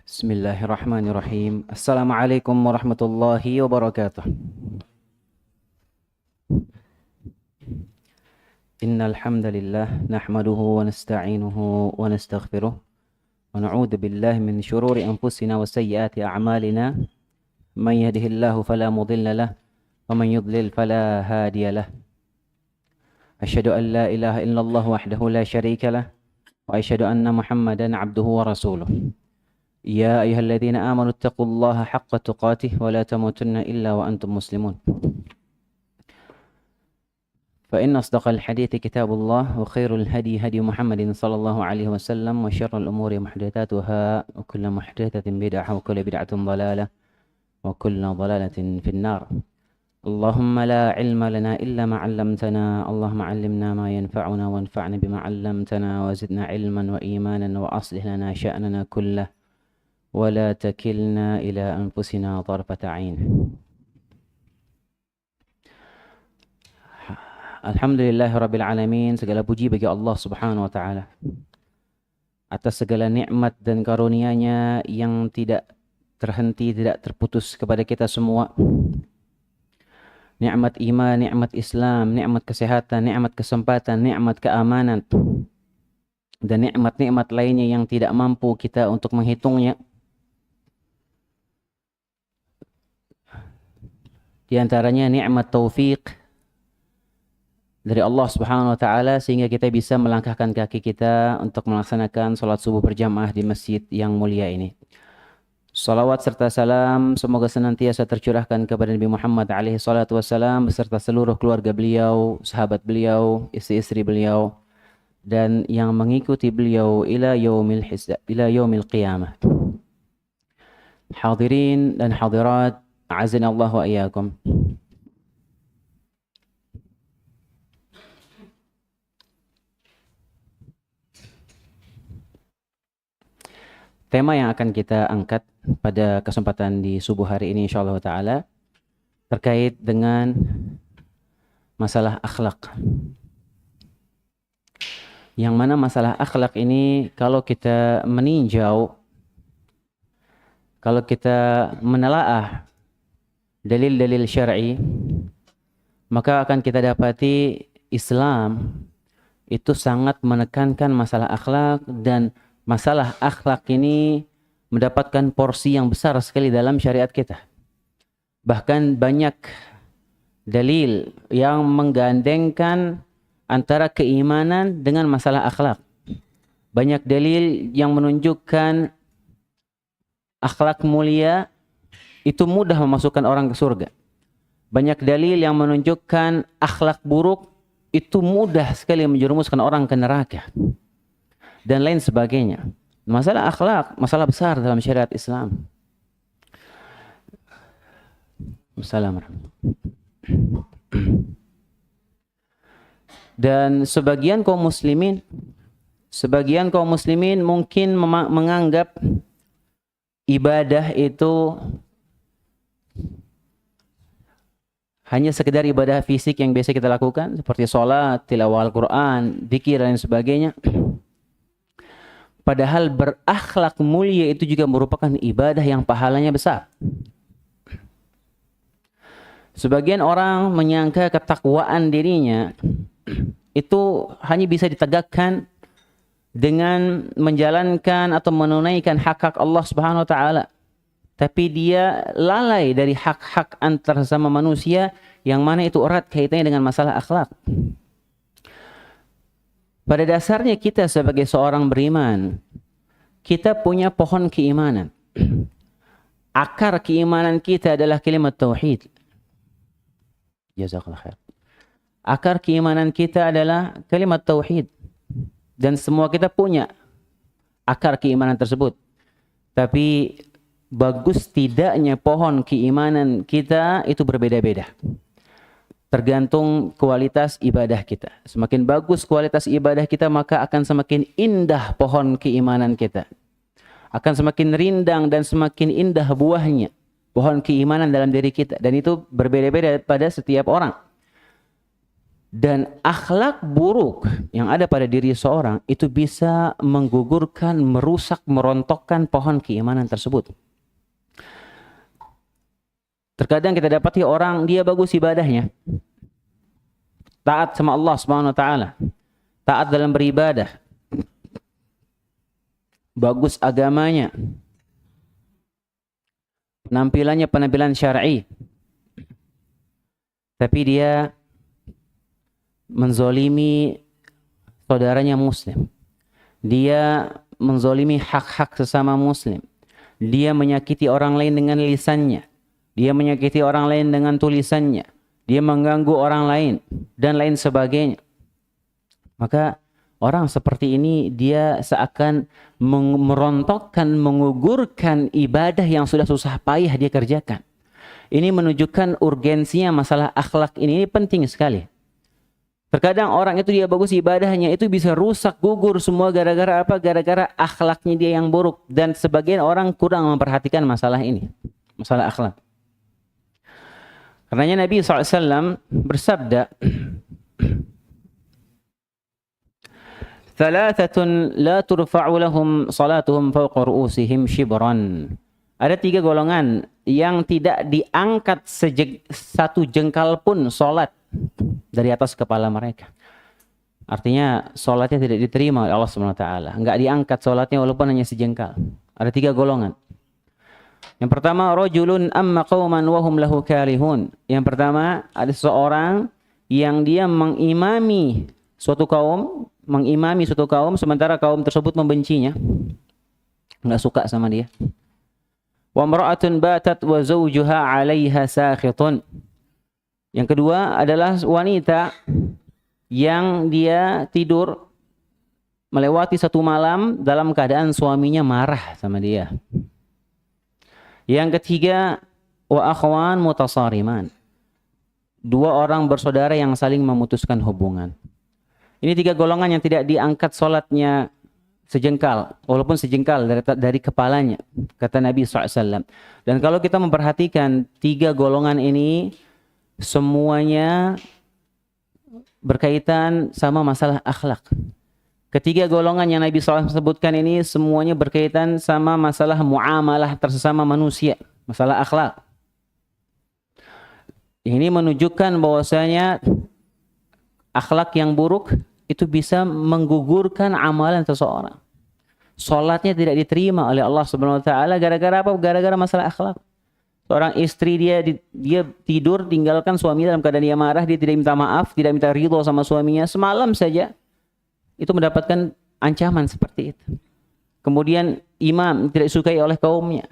Bismillahirrahmanirrahim. Assalamualaikum warahmatullahi wabarakatuh. Innal hamdalillah nahmaduhu wa nasta'inuhu wa nastaghfiruh wa na'udzu billahi min shururi anfusina wa sayyiati a'malina. Man yahdihillahu fala mudilla lahu wa man yudlil fala hadiya lahu. Asyhadu an la ilaha illallah wahdahu la syarika lahu wa asyhadu anna Muhammadan 'abduhu wa rasuluh. يا أيها الذين آمنوا اتقوا الله حق تقاته ولا تموتن إلا وأنتم مسلمون فإن أصدق الحديث كتاب الله وخير الهدي هدي محمد صلى الله عليه وسلم وشر الأمور محدثاتها وكل محدثة بدعة وكل بدعة ضلالة وكل ضلالة في النار اللهم لا علم لنا إلا ما علمتنا اللهم علمنا ما ينفعنا وانفعنا بما علمتنا وزدنا علما وإيمانا وأصلح لنا شأننا كله ولا تكلنا إلى أنفسنا طرفة عين. Alhamdulillahirabbil alamin, segala puji bagi Allah Subhanahu wa taala atas segala nikmat dan karunia-Nya yang tidak terhenti, tidak terputus kepada kita semua. Nikmat iman, nikmat Islam, nikmat kesehatan, nikmat kesempatan, nikmat keamanan dan nikmat-nikmat lainnya yang tidak mampu kita untuk menghitungnya. Di antaranya nikmat taufik dari Allah Subhanahu wa taala sehingga kita bisa melangkahkan kaki kita untuk melaksanakan salat subuh berjamaah di masjid yang mulia ini. Salawat serta salam semoga senantiasa tercurahkan kepada Nabi Muhammad alaihi salatu wassalam beserta seluruh keluarga beliau, sahabat beliau, istri-istri beliau dan yang mengikuti beliau ila yaumil qiyamah. Hadirin dan hadirat, a'azzana Allah wa iyyakum. Tema yang akan kita angkat pada kesempatan di subuh hari ini insyaallah taala terkait dengan masalah akhlak. Yang mana masalah akhlak ini kalau kita meninjau, kalau kita menelaah dalil-dalil syar'i, maka akan kita dapati Islam itu sangat menekankan masalah akhlak dan masalah akhlak ini mendapatkan porsi yang besar sekali dalam syariat kita. Bahkan banyak dalil yang menggandengkan antara keimanan dengan masalah akhlak. Banyak dalil yang menunjukkan akhlak mulia itu mudah memasukkan orang ke surga. Banyak dalil yang menunjukkan akhlak buruk itu mudah sekali menjerumuskan orang ke neraka. Dan lain sebagainya. Masalah akhlak, masalah besar dalam syariat Islam. Assalamualaikum. Dan sebagian kaum muslimin mungkin menganggap ibadah itu hanya sekedar ibadah fisik yang biasa kita lakukan seperti sholat, tilawah Al-Quran, dzikir dan sebagainya. Padahal berakhlak mulia itu juga merupakan ibadah yang pahalanya besar. Sebagian orang menyangka ketakwaan dirinya itu hanya bisa ditegakkan dengan menjalankan atau menunaikan hak-hak Allah Subhanahu wa taala. Tapi dia lalai dari hak-hak antar sesama manusia yang mana itu erat kaitannya dengan masalah akhlak. Pada dasarnya kita sebagai seorang beriman, kita punya pohon keimanan. Akar keimanan kita adalah kalimat tauhid. Jazakallah khair. Akar keimanan kita adalah kalimat tauhid. Dan semua kita punya akar keimanan tersebut. Tapi bagus tidaknya pohon keimanan kita itu berbeda-beda. Tergantung kualitas ibadah kita. Semakin bagus kualitas ibadah kita, maka akan semakin indah pohon keimanan kita. Akan semakin rindang dan semakin indah buahnya. Pohon keimanan dalam diri kita. Dan itu berbeda-beda pada setiap orang. Dan akhlak buruk yang ada pada diri seorang itu bisa menggugurkan, merusak, merontokkan pohon keimanan tersebut. Terkadang kita dapati orang dia bagus ibadahnya, taat sama Allah Subhanahu wa taala, taat dalam beribadah, bagus agamanya, penampilannya penampilan syar'i, tapi dia menzolimi saudaranya muslim. Dia menzolimi hak-hak sesama muslim. Dia menyakiti orang lain dengan lisannya. Dia menyakiti orang lain dengan tulisannya. Dia mengganggu orang lain dan lain sebagainya. Maka orang seperti ini dia seakan merontokkan, mengugurkan ibadah yang sudah susah payah dia kerjakan. Ini menunjukkan urgensinya masalah akhlak ini penting sekali. Terkadang orang itu dia bagus ibadahnya itu bisa rusak, gugur semua gara-gara apa? Gara-gara akhlaknya dia yang buruk. Dan sebagian orang kurang memperhatikan masalah ini. Masalah akhlak. Karenanya Nabi SAW bersabda, "Thalathatun la turfa'u lahum salatuhum fawqa ru'usihim shibran." Ada 3 golongan yang tidak diangkat satu jengkal pun salat dari atas kepala mereka. Artinya salatnya tidak diterima oleh Allah Subhanahu wa taala. Enggak diangkat salatnya walaupun hanya sejengkal. Ada 3 golongan. Yang pertama, rajulun amma qauman wa hum lahu karihun. Yang pertama, ada seseorang yang dia mengimami suatu kaum sementara kaum tersebut membencinya. Enggak suka sama dia. Wa imra'atun batat wa zawjuha 'alaiha sakhitun. Yang kedua adalah wanita yang dia tidur melewati satu malam dalam keadaan suaminya marah sama dia. Yang ketiga, wa akhwan mutasariman. 2 orang bersaudara yang saling memutuskan hubungan. Ini 3 golongan yang tidak diangkat salatnya sejengkal, walaupun sejengkal dari kepalanya, kata Nabi SAW. Dan kalau kita memperhatikan 3 golongan ini, semuanya berkaitan sama masalah akhlak. Ketiga golongan yang Nabi SAW sebutkan ini semuanya berkaitan sama masalah muamalah tersesama manusia, masalah akhlak. Ini menunjukkan bahwasanya akhlak yang buruk itu bisa menggugurkan amalan seseorang. Salatnya tidak diterima oleh Allah Subhanahu wa taala gara-gara apa? Gara-gara masalah akhlak. Seorang istri dia tidur tinggalkan suaminya dalam keadaan dia marah, dia tidak minta maaf, tidak minta ridho sama suaminya semalam saja. Itu mendapatkan ancaman seperti itu. Kemudian imam tidak disukai oleh kaumnya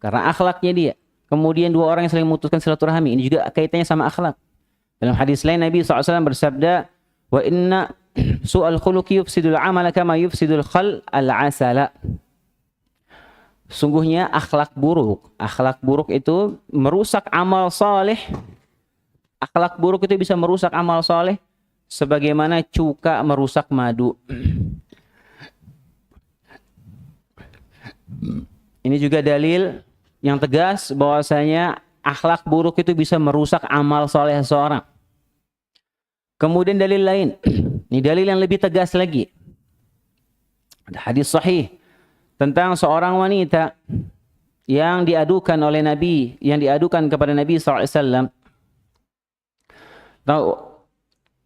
karena akhlaknya dia. Kemudian 2 orang yang saling memutuskan silaturahmi, ini juga kaitannya sama akhlak. Dalam hadis lain Nabi SAW bersabda, "Wa inna su'al khuluqi yufsidul amala kama yufsidul khal al-asala." Sungguhnya akhlak buruk itu merusak amal saleh. Akhlak buruk itu bisa merusak amal saleh sebagaimana cuka merusak madu. Ini juga dalil yang tegas bahwasanya akhlak buruk itu bisa merusak amal soleh seseorang. Kemudian dalil lain, ini dalil yang lebih tegas lagi. Ada hadis sahih tentang seorang wanita yang diadukan oleh Nabi, yang diadukan kepada Nabi SAW.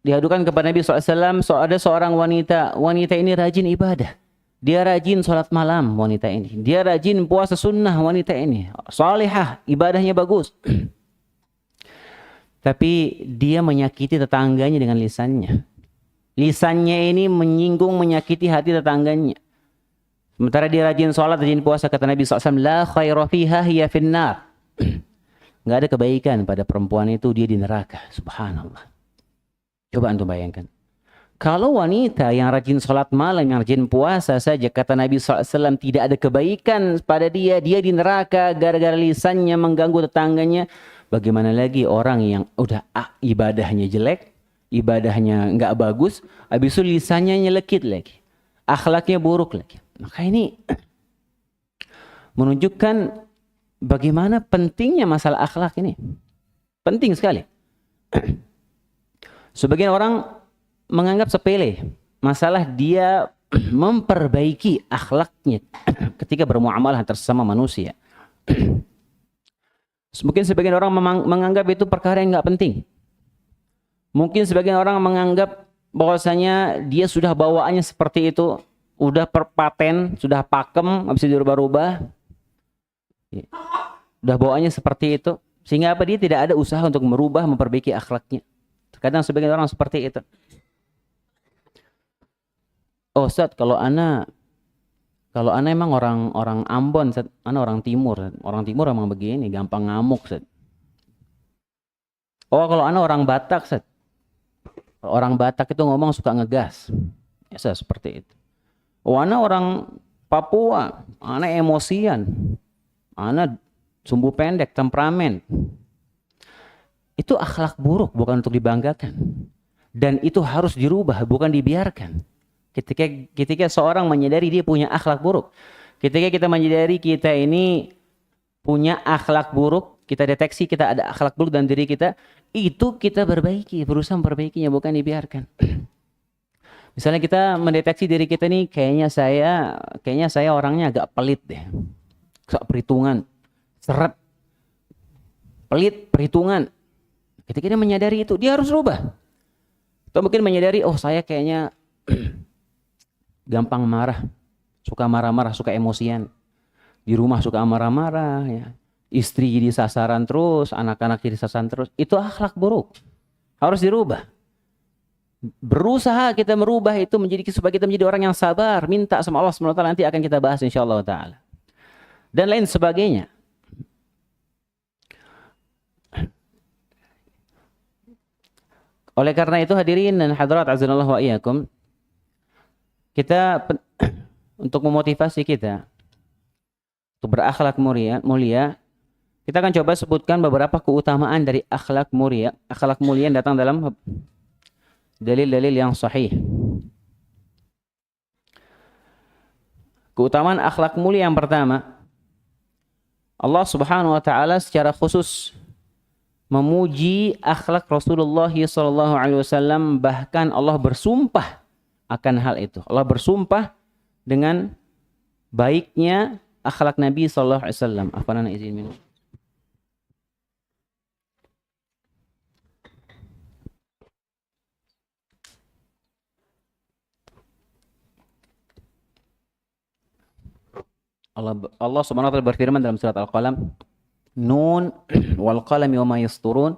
Diadukan kepada Nabi SAW, ada seorang wanita. Wanita ini rajin ibadah. Dia rajin sholat malam wanita ini. Dia rajin puasa sunnah wanita ini. Salihah, ibadahnya bagus. Tapi dia menyakiti tetangganya dengan lisannya. Lisannya ini menyinggung, menyakiti hati tetangganya. Sementara dia rajin sholat, rajin puasa, kata Nabi SAW, la khaira fiha hiya finnar. Nggak ada kebaikan pada perempuan itu, dia di neraka. Subhanallah. Coba antum bayangkan. Kalau wanita yang rajin sholat malam, yang rajin puasa saja, kata Nabi SAW, tidak ada kebaikan pada dia, dia di neraka gara-gara lisannya mengganggu tetangganya. Bagaimana lagi orang yang udah ibadahnya jelek, ibadahnya nggak bagus, habis itu lisannya nyelekit lagi, akhlaknya buruk lagi. Maka ini menunjukkan bagaimana pentingnya masalah akhlak ini. Penting sekali. Sebagian orang menganggap sepele masalah dia memperbaiki akhlaknya ketika bermuamalah bersama manusia. Mungkin sebagian orang menganggap itu perkara yang nggak penting. Mungkin sebagian orang menganggap bahwasanya dia sudah bawaannya seperti itu, udah perpaten, sudah pakem, nggak bisa dirubah-rubah. Udah bawaannya seperti itu, sehingga apa, dia tidak ada usaha untuk merubah, memperbaiki akhlaknya. Terkadang sebagian orang seperti itu. Oh Ustaz, kalau ana emang orang Ambon, Ustaz. Ana orang Timur. Orang Timur emang begini, gampang ngamuk, Ustaz. Oh, kalau ana orang Batak, Ustaz. Orang Batak itu ngomong suka ngegas. Ya, Ustaz, seperti itu. Oh, ana orang Papua, ana emosian. Ana sumbu pendek, temperamen. Itu akhlak buruk, bukan untuk dibanggakan. Dan itu harus dirubah, bukan dibiarkan. Ketika seorang menyadari dia punya akhlak buruk, ketika kita menyadari kita ini punya akhlak buruk, kita deteksi kita ada akhlak buruk dalam diri kita, itu kita perbaiki, berusaha memperbaikinya, bukan dibiarkan. Misalnya kita mendeteksi diri kita nih, kayaknya saya orangnya agak pelit deh, perhitungan, seret, pelit, perhitungan. Ketika dia menyadari itu, dia harus rubah. Atau mungkin menyadari, oh saya kayaknya gampang marah, suka marah-marah, suka emosian. Di rumah suka marah-marah, ya. Istri jadi sasaran terus, anak-anak jadi sasaran terus. Itu akhlak buruk. Harus dirubah. Berusaha kita merubah itu supaya kita menjadi orang yang sabar. Minta sama Allah SWT, nanti akan kita bahas insyaAllah ta'ala. Dan lain sebagainya. Oleh karena itu hadirin dan hadirat azanallahu wa iyyakum, kita untuk memotivasi kita untuk berakhlak mulia, kita akan coba sebutkan beberapa keutamaan dari akhlak mulia yang datang dalam dalil-dalil yang sahih. Keutamaan akhlak mulia yang pertama, Allah Subhanahu wa taala secara khusus memuji akhlak Rasulullah SAW, bahkan Allah bersumpah akan hal itu. Allah bersumpah dengan baiknya akhlak Nabi SAW. Apa nana izin minum? Allah Subhanahu wa taala berfirman dalam surat Al-Qalam, Nun wal qalami wa ma yasturun,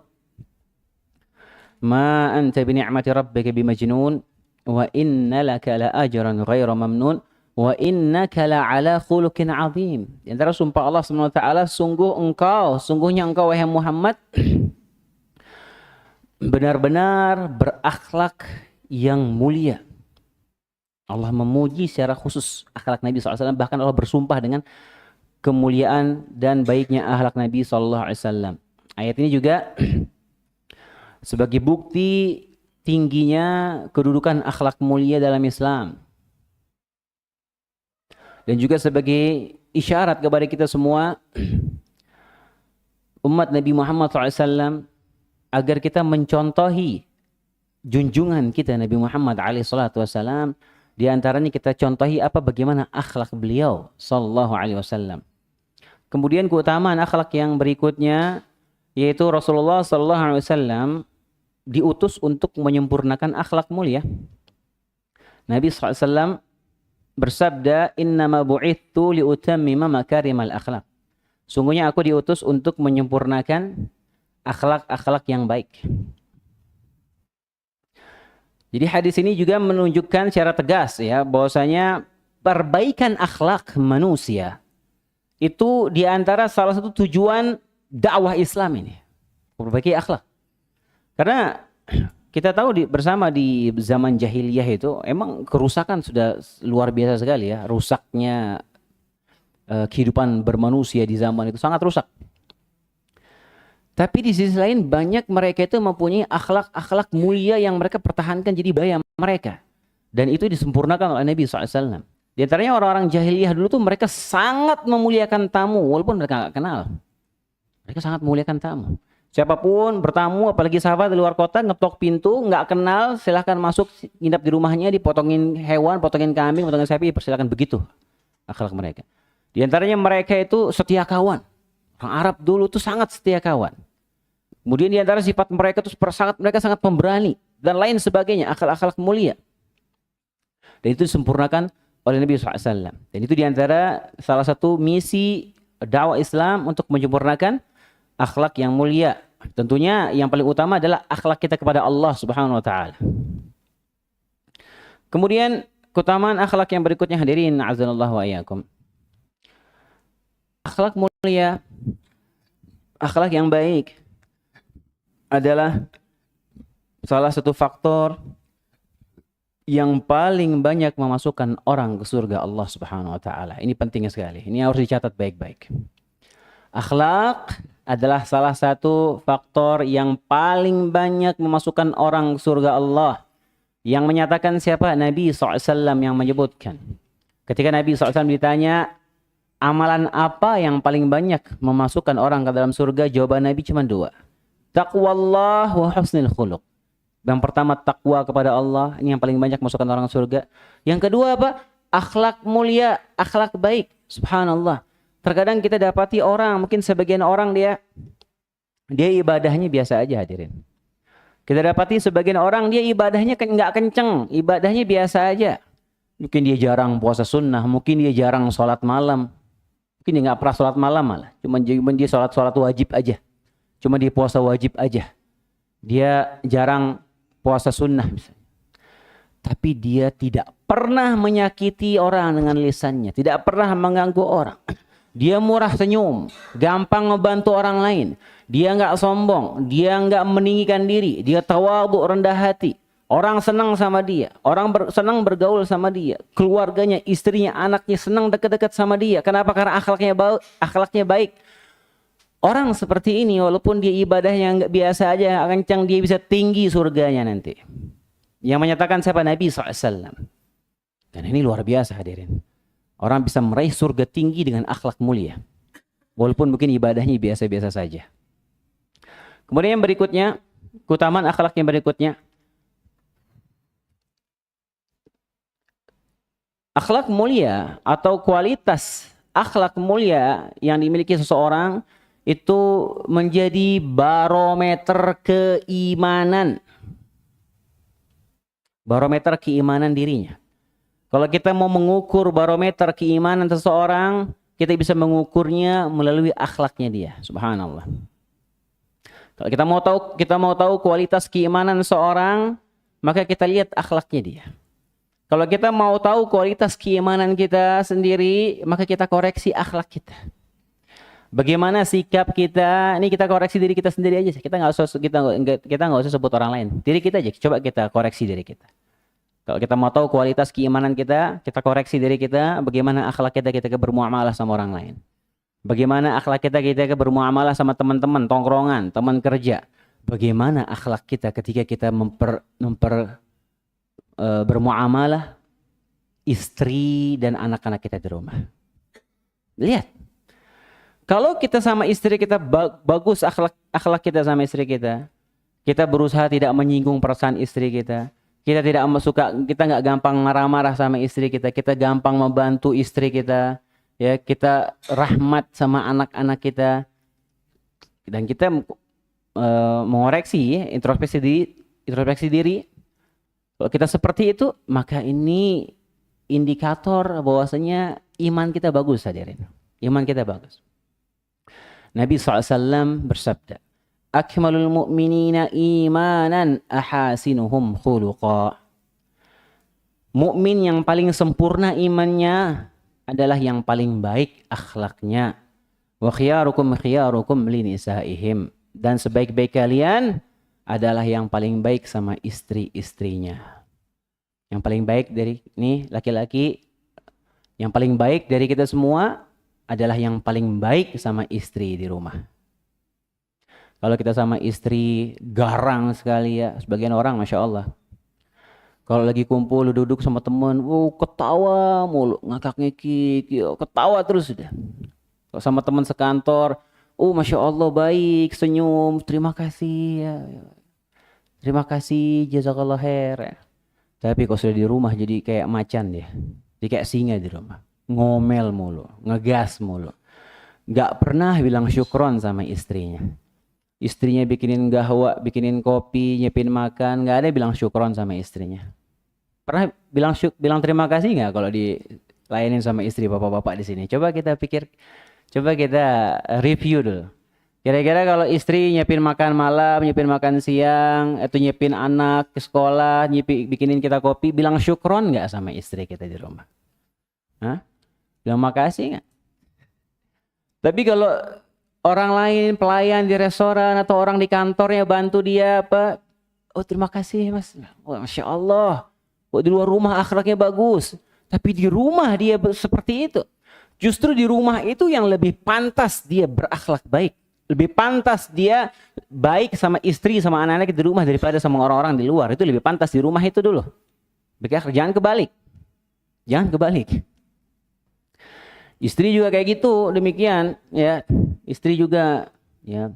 ma anta bi ni'mati rabbika bimajnun, wa inna laka la ajran ghaira mamnun, wa innaka la ala khuluqin azim. Di antara sumpah Allah Subhanahu wa taala, sungguhnya engkau wahai Muhammad benar-benar berakhlak yang mulia. Allah memuji secara khusus akhlak Nabi SAW, bahkan Allah bersumpah dengan kemuliaan dan baiknya akhlak Nabi SAW. Ayat ini juga sebagai bukti tingginya kedudukan akhlak mulia dalam Islam. Dan juga sebagai isyarat kepada kita semua, umat Nabi Muhammad SAW, agar kita mencontohi junjungan kita Nabi Muhammad SAW. Di antaranya kita contohi bagaimana akhlak beliau sallallahu alaihi wasallam. Kemudian keutamaan akhlak yang berikutnya, yaitu Rasulullah sallallahu alaihi wasallam diutus untuk menyempurnakan akhlak mulia. Nabi sallallahu alaihi wasallam bersabda, "Innama bu'itsu liutammima makarimal akhlak." Sungguhnya aku diutus untuk menyempurnakan akhlak-akhlak yang baik. Jadi hadis ini juga menunjukkan secara tegas ya bahwasanya perbaikan akhlak manusia itu diantara salah satu tujuan dakwah Islam ini, perbaiki akhlak. Karena kita tahu bersama di zaman jahiliyah itu emang kerusakan sudah luar biasa sekali ya, rusaknya kehidupan bermanusia di zaman itu sangat rusak. Tapi di sisi lain banyak mereka itu mempunyai akhlak-akhlak mulia yang mereka pertahankan jadi budaya mereka. Dan itu disempurnakan oleh Nabi SAW. Di antaranya orang-orang jahiliyah dulu tuh mereka sangat memuliakan tamu walaupun mereka nggak kenal. Mereka sangat memuliakan tamu. Siapapun bertamu, apalagi sahabat di luar kota, ngetok pintu, nggak kenal, silahkan masuk, nginap di rumahnya, dipotongin hewan, potongin kambing, potongin sapi, persilakan, begitu akhlak mereka. Di antaranya mereka itu setia kawan. Orang Arab dulu tuh sangat setia kawan. Kemudian di antara sifat mereka itu mereka sangat pemberani dan lain sebagainya, akhlak-akhlak mulia. Dan itu disempurnakan oleh Nabi SAW. Dan itu di antara salah satu misi dakwah Islam untuk menyempurnakan akhlak yang mulia. Tentunya yang paling utama adalah akhlak kita kepada Allah Subhanahu wa taala. Kemudian keutamaan akhlak yang berikutnya, hadirin azanallahu wa iyyakum. Akhlak mulia, akhlak yang baik adalah salah satu faktor yang paling banyak memasukkan orang ke surga Allah Subhanahu wa taala. Ini penting sekali. Ini harus dicatat baik-baik. Akhlak adalah salah satu faktor yang paling banyak memasukkan orang ke surga Allah. Yang menyatakan siapa? Nabi SAW yang menyebutkan. Ketika Nabi SAW ditanya, amalan apa yang paling banyak memasukkan orang ke dalam surga? Jawaban Nabi cuma dua. Taqwallah wa husnul khuluq. Yang pertama takwa kepada Allah, ini yang paling banyak memasukkan orang ke surga. Yang kedua apa? Akhlak mulia, akhlak baik. Subhanallah. Terkadang kita dapati orang, mungkin sebagian orang dia ibadahnya biasa aja, hadirin. Kita dapati sebagian orang dia ibadahnya nggak kenceng, ibadahnya biasa aja. Mungkin dia jarang puasa sunnah, mungkin dia jarang sholat malam, mungkin dia nggak pernah sholat malam malah, cuma dia sholat wajib aja, cuma dia puasa wajib aja, dia jarang puasa sunnah misalnya. Tapi dia tidak pernah menyakiti orang dengan lisannya, tidak pernah mengganggu orang. Dia murah senyum, gampang ngebantu orang lain. Dia nggak sombong, dia nggak meninggikan diri, dia tawadhu, rendah hati. Orang senang sama dia, orang senang bergaul sama dia. Keluarganya, istrinya, anaknya senang dekat-dekat sama dia. Kenapa? Karena akhlaknya baik. Orang seperti ini, walaupun dia ibadahnya nggak biasa aja, kencang, dia bisa tinggi surganya nanti. Yang menyatakan siapa? Nabi SAW. Dan ini luar biasa, hadirin. Orang bisa meraih surga tinggi dengan akhlak mulia. Walaupun mungkin ibadahnya biasa-biasa saja. Kemudian yang berikutnya, keutamaan akhlak yang berikutnya. Akhlak mulia atau kualitas akhlak mulia yang dimiliki seseorang itu menjadi barometer keimanan. Barometer keimanan dirinya. Kalau kita mau mengukur barometer keimanan seseorang, kita bisa mengukurnya melalui akhlaknya dia. Subhanallah. Kalau kita mau tahu kualitas keimanan seseorang, maka kita lihat akhlaknya dia. Kalau kita mau tahu kualitas keimanan kita sendiri, maka kita koreksi akhlak kita. Bagaimana sikap kita? Ini kita koreksi diri kita sendiri aja. Kita nggak usah sebut orang lain. Diri kita aja. Coba kita koreksi diri kita. Kalau kita mau tahu kualitas keimanan kita, kita koreksi diri kita, bagaimana akhlak kita bermuamalah sama orang lain. Bagaimana akhlak kita bermuamalah sama teman-teman, tongkrongan, teman kerja. Bagaimana akhlak kita ketika kita bermuamalah istri dan anak-anak kita di rumah. Lihat. Kalau kita sama istri kita bagus akhlak kita sama istri kita berusaha tidak menyinggung perasaan istri kita. Kita nggak gampang marah-marah sama istri kita gampang membantu istri kita, ya, kita rahmat sama anak-anak kita, dan kita mengoreksi, introspeksi diri. Kalau kita seperti itu, maka ini indikator bahwasanya iman kita bagus, hadirin. Iman kita bagus. Nabi SAW bersabda, akmalul mu'minina imanan ahasinuhum khuluqa. Mukmin yang paling sempurna imannya adalah yang paling baik akhlaknya. Wa khiyarukum linisaihim. Dan sebaik-baik kalian adalah yang paling baik sama istri-istrinya. Yang paling baik dari ini laki-laki, yang paling baik dari kita semua adalah yang paling baik sama istri di rumah. Kalau kita sama istri garang sekali ya, sebagian orang Masya Allah. Kalau lagi kumpul duduk sama teman, ketawa mulu, ngakak ngekik, ketawa terus sudah. Kalau sama teman sekantor, Oh, Masya Allah baik, senyum, terima kasih ya. Terima kasih, jazakallah khair. Tapi kalau sudah di rumah jadi kayak macan dia. Jadi kayak singa di rumah. Ngomel mulu, ngegas mulu. Gak pernah bilang syukron sama istrinya. Istrinya bikinin gahwa, bikinin kopi, nyiapin makan, gak ada bilang syukron sama istrinya. Pernah bilang terima kasih nggak kalau dilayanin sama istri bapak-bapak di sini? Coba kita pikir, coba kita review dulu. Kira-kira kalau istri nyiapin makan malam, nyiapin makan siang, atau nyiapin anak ke sekolah, bikinin kita kopi, bilang syukron nggak sama istri kita di rumah? Hah? Bilang makasih nggak? Tapi kalau orang lain, pelayan di restoran atau orang di kantornya bantu dia apa? Oh terima kasih mas. Oh, Masya Allah. Oh, di luar rumah akhlaknya bagus. Tapi di rumah dia seperti itu. Justru di rumah itu yang lebih pantas dia berakhlak baik. Lebih pantas dia baik sama istri, sama anak-anak di rumah daripada sama orang-orang di luar. Itu lebih pantas di rumah itu dulu. Jangan kebalik. Jangan kebalik. Istri juga kayak gitu, demikian ya. Istri juga ya.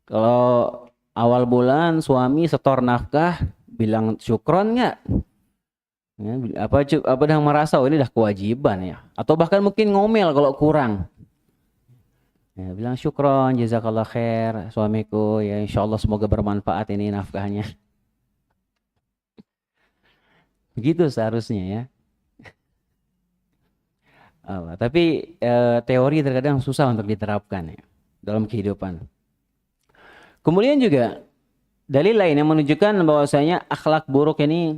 Kalau awal bulan suami setor nafkah, bilang syukron nggak? Ya, apa dah merasa oh, ini dah kewajiban ya? Atau bahkan mungkin ngomel kalau kurang. Ya, bilang syukron, jazakallah khair, suamiku ya insya Allah semoga bermanfaat ini nafkahnya. Begitu seharusnya ya. Tapi teori terkadang susah untuk diterapkan ya, dalam kehidupan. Kemudian juga dalil lain yang menunjukkan bahwasanya akhlak buruk ini,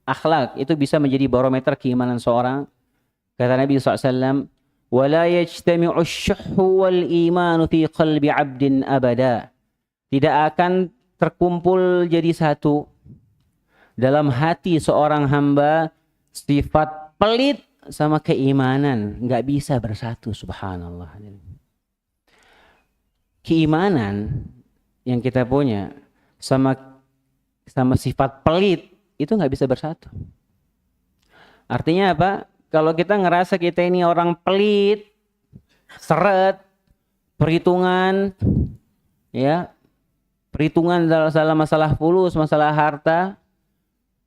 akhlak itu bisa menjadi barometer keimanan seorang. Kata Nabi SAW, وَلَا يَجْتَمِعُ الشُّحُّ وَالْإِيمَانُ فِي قَلْبِ عَبْدٍ أَبَدًا. Tidak akan terkumpul jadi satu dalam hati seorang hamba sifat pelit sama keimanan, nggak bisa bersatu. Subhanallah. Keimanan yang kita punya sama sifat pelit itu nggak bisa bersatu. Artinya apa? Kalau kita ngerasa kita ini orang pelit, seret, perhitungan, ya, perhitungan dalam masalah fulus, masalah harta,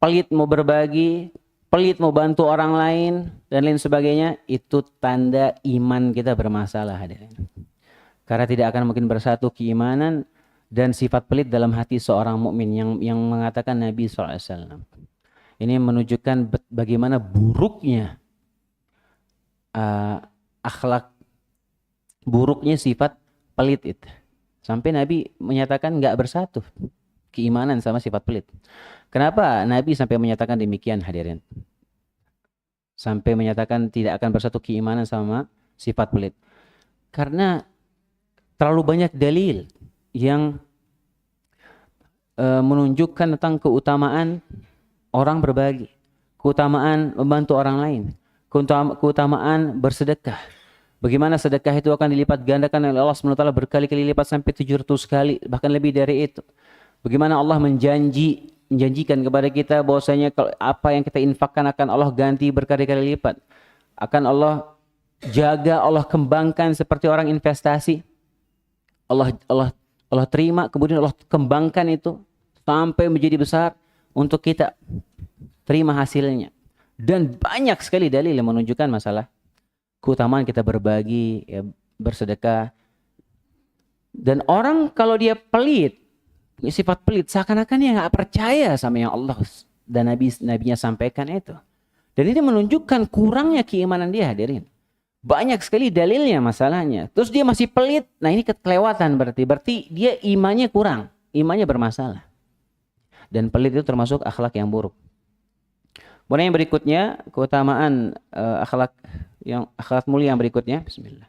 pelit mau berbagi, pelit mau bantu orang lain dan lain sebagainya, itu tanda iman kita bermasalah. Karena tidak akan mungkin bersatu keimanan dan sifat pelit dalam hati seorang mukmin yang mengatakan Nabi SAW. Ini menunjukkan bagaimana buruknya akhlak, buruknya sifat pelit itu. Sampai Nabi menyatakan nggak bersatu keimanan sama sifat pelit. Kenapa Nabi sampai menyatakan demikian hadirin? Sampai menyatakan tidak akan bersatu keimanan sama sifat pelit. Karena terlalu banyak dalil yang menunjukkan tentang keutamaan orang berbagi, keutamaan membantu orang lain, keutamaan bersedekah. Bagaimana sedekah itu akan dilipat gandakan oleh Allah SWT berkali-kali lipat sampai 700 kali, bahkan lebih dari itu. Bagaimana Allah menjanjikan kepada kita bahwasanya apa yang kita infakkan akan Allah ganti berkali-kali lipat. Akan Allah jaga, Allah kembangkan seperti orang investasi. Allah terima, kemudian Allah kembangkan itu sampai menjadi besar untuk kita terima hasilnya. Dan banyak sekali dalil yang menunjukkan masalah keutamaan kita berbagi, ya, bersedekah. Dan orang kalau dia pelit, sifat pelit, seakan-akan dia nggak percaya sama yang Allah dan nabinya sampaikan itu. Dan ini menunjukkan kurangnya keimanan dia, hadirin. Banyak sekali dalilnya masalahnya. Terus dia masih pelit, nah ini kelewatan berarti dia imannya kurang, imannya bermasalah. Dan pelit itu termasuk akhlak yang buruk. Kemudian yang berikutnya, keutamaan akhlak mulia yang berikutnya. Bismillah.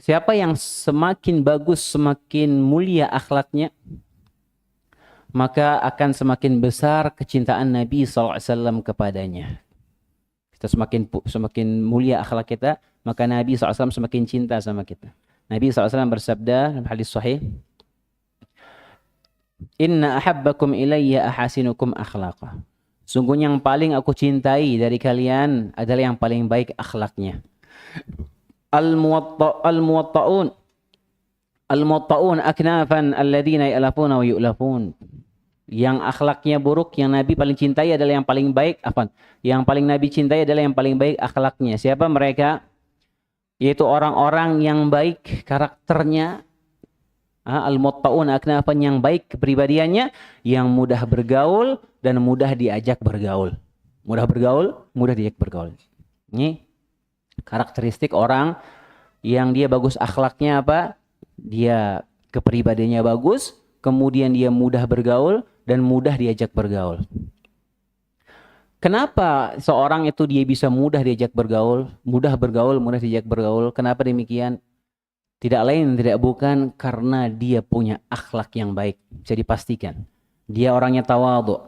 Siapa yang semakin bagus, semakin mulia akhlaknya, maka akan semakin besar kecintaan Nabi SAW kepadanya. Kita semakin mulia akhlak kita, maka Nabi SAW semakin cinta sama kita. Nabi SAW bersabda dalam hadis sahih, Inna ahabbakum ilayya ahasinukum akhlaqa. Sungguhnya yang paling aku cintai dari kalian adalah yang paling baik akhlaknya. Al-muwatta'un Al-muwatta'un aknafan alladzina ya'lafuna wa yu'lafun. Yang akhlaknya buruk, yang Nabi paling cintai adalah yang paling baik. Apa? Yang paling Nabi cintai adalah yang paling baik akhlaknya. Siapa mereka? Yaitu orang-orang yang baik karakternya. Al-muwatta'un aknafan, yang baik kepribadiannya, yang mudah bergaul dan mudah diajak bergaul. Mudah bergaul, mudah diajak bergaul. Ini karakteristik orang yang dia bagus akhlaknya apa? Dia kepribadiannya bagus, kemudian dia mudah bergaul dan mudah diajak bergaul. Kenapa seorang itu dia bisa mudah diajak bergaul, mudah bergaul, mudah diajak bergaul? Kenapa demikian? Tidak lain, tidak bukan karena dia punya akhlak yang baik. Bisa dipastikan. Dia orangnya tawadhu,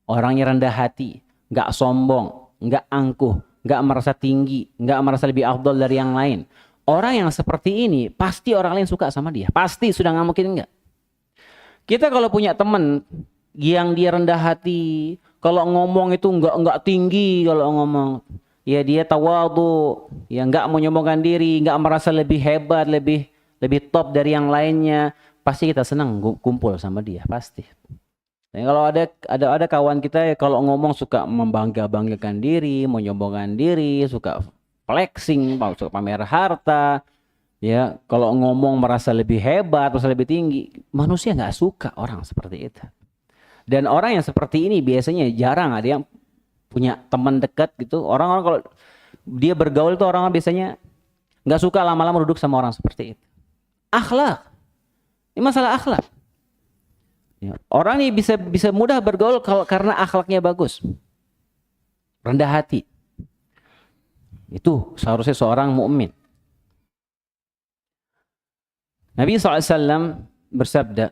orangnya rendah hati, nggak sombong, nggak angkuh, nggak merasa tinggi, nggak merasa lebih afdal dari yang lain. Orang yang seperti ini pasti orang lain suka sama dia. Pasti, sudah nggak mungkin enggak. Kita kalau punya teman yang dia rendah hati, kalau ngomong itu enggak tinggi, kalau ngomong ya dia tawadhu, ya enggak menyombongkan diri, enggak merasa lebih hebat, lebih top dari yang lainnya, pasti kita senang kumpul sama dia, pasti. Dan kalau ada kawan kita ya, kalau ngomong suka membangga-banggakan diri, menyombongkan diri, suka flexing, suka pamer harta. Ya, kalau ngomong merasa lebih hebat, merasa lebih tinggi, manusia nggak suka orang seperti itu. Dan orang yang seperti ini biasanya jarang ada yang punya teman dekat gitu. Orang-orang kalau dia bergaul itu orang-orang biasanya nggak suka lama-lama duduk sama orang seperti itu. Akhlak, ini masalah akhlak. Ya, orang ini bisa mudah bergaul karena akhlaknya bagus, rendah hati. Itu seharusnya seorang mukmin. Nabi SAW bersabda,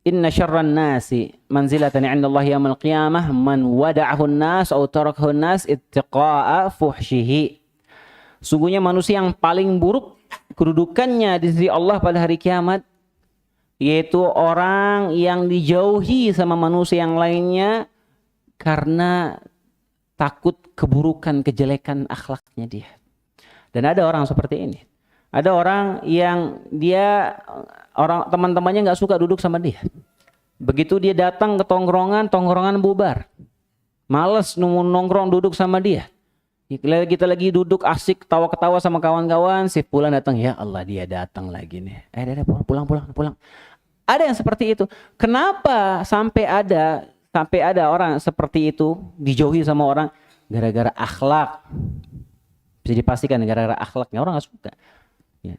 Inna syarran nasi manzilatan 'inda Allah yaumil qiyamah man wada'ahu an-nas aw tarakahu an-nas ittiqa'a fuhshihi. Sungguhnya manusia yang paling buruk kedudukannya di sisi Allah pada hari kiamat yaitu orang yang dijauhi sama manusia yang lainnya karena takut keburukan, kejelekan akhlaknya dia. Dan ada orang seperti ini. Ada orang yang teman-temannya nggak suka duduk sama dia. Begitu dia datang ke tongkrongan bubar. Males nongkrong duduk sama dia. Kita lagi duduk asik tawa-ketawa sama kawan-kawan, si fulan datang, ya Allah dia datang lagi nih. Pulang. Ada yang seperti itu. Kenapa sampai ada orang seperti itu dijauhi sama orang? Gara-gara akhlak. Bisa dipastikan gara-gara akhlaknya orang nggak suka. Ya,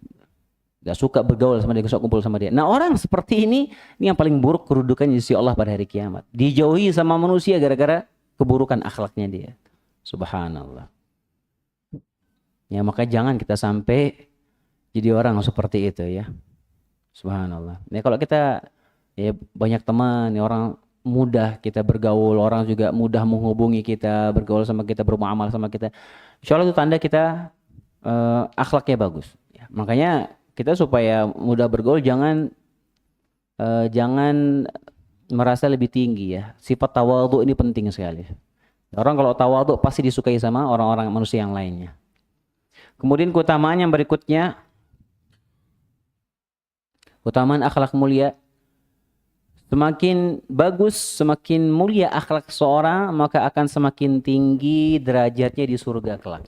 gak suka bergaul sama dia, gak suka kumpul sama dia. Nah orang seperti ini yang paling buruk kedudukannya di sisi Allah pada hari kiamat. Dijauhi sama manusia gara-gara keburukan akhlaknya dia. Subhanallah. Ya maka jangan kita sampai jadi orang seperti itu ya. Subhanallah. Nah kalau kita ya banyak teman, ya, orang mudah kita bergaul, orang juga mudah menghubungi kita, bergaul sama kita, bermuamalah sama kita. Insya Allah itu tanda kita akhlaknya bagus. Makanya kita supaya mudah bergaul jangan merasa lebih tinggi ya. Sifat tawadhu ini penting sekali. Orang kalau tawadhu pasti disukai sama orang-orang manusia yang lainnya. Kemudian keutamaan yang berikutnya, keutamaan akhlak mulia. Semakin bagus, semakin mulia akhlak seorang, maka akan semakin tinggi derajatnya di surga kelak.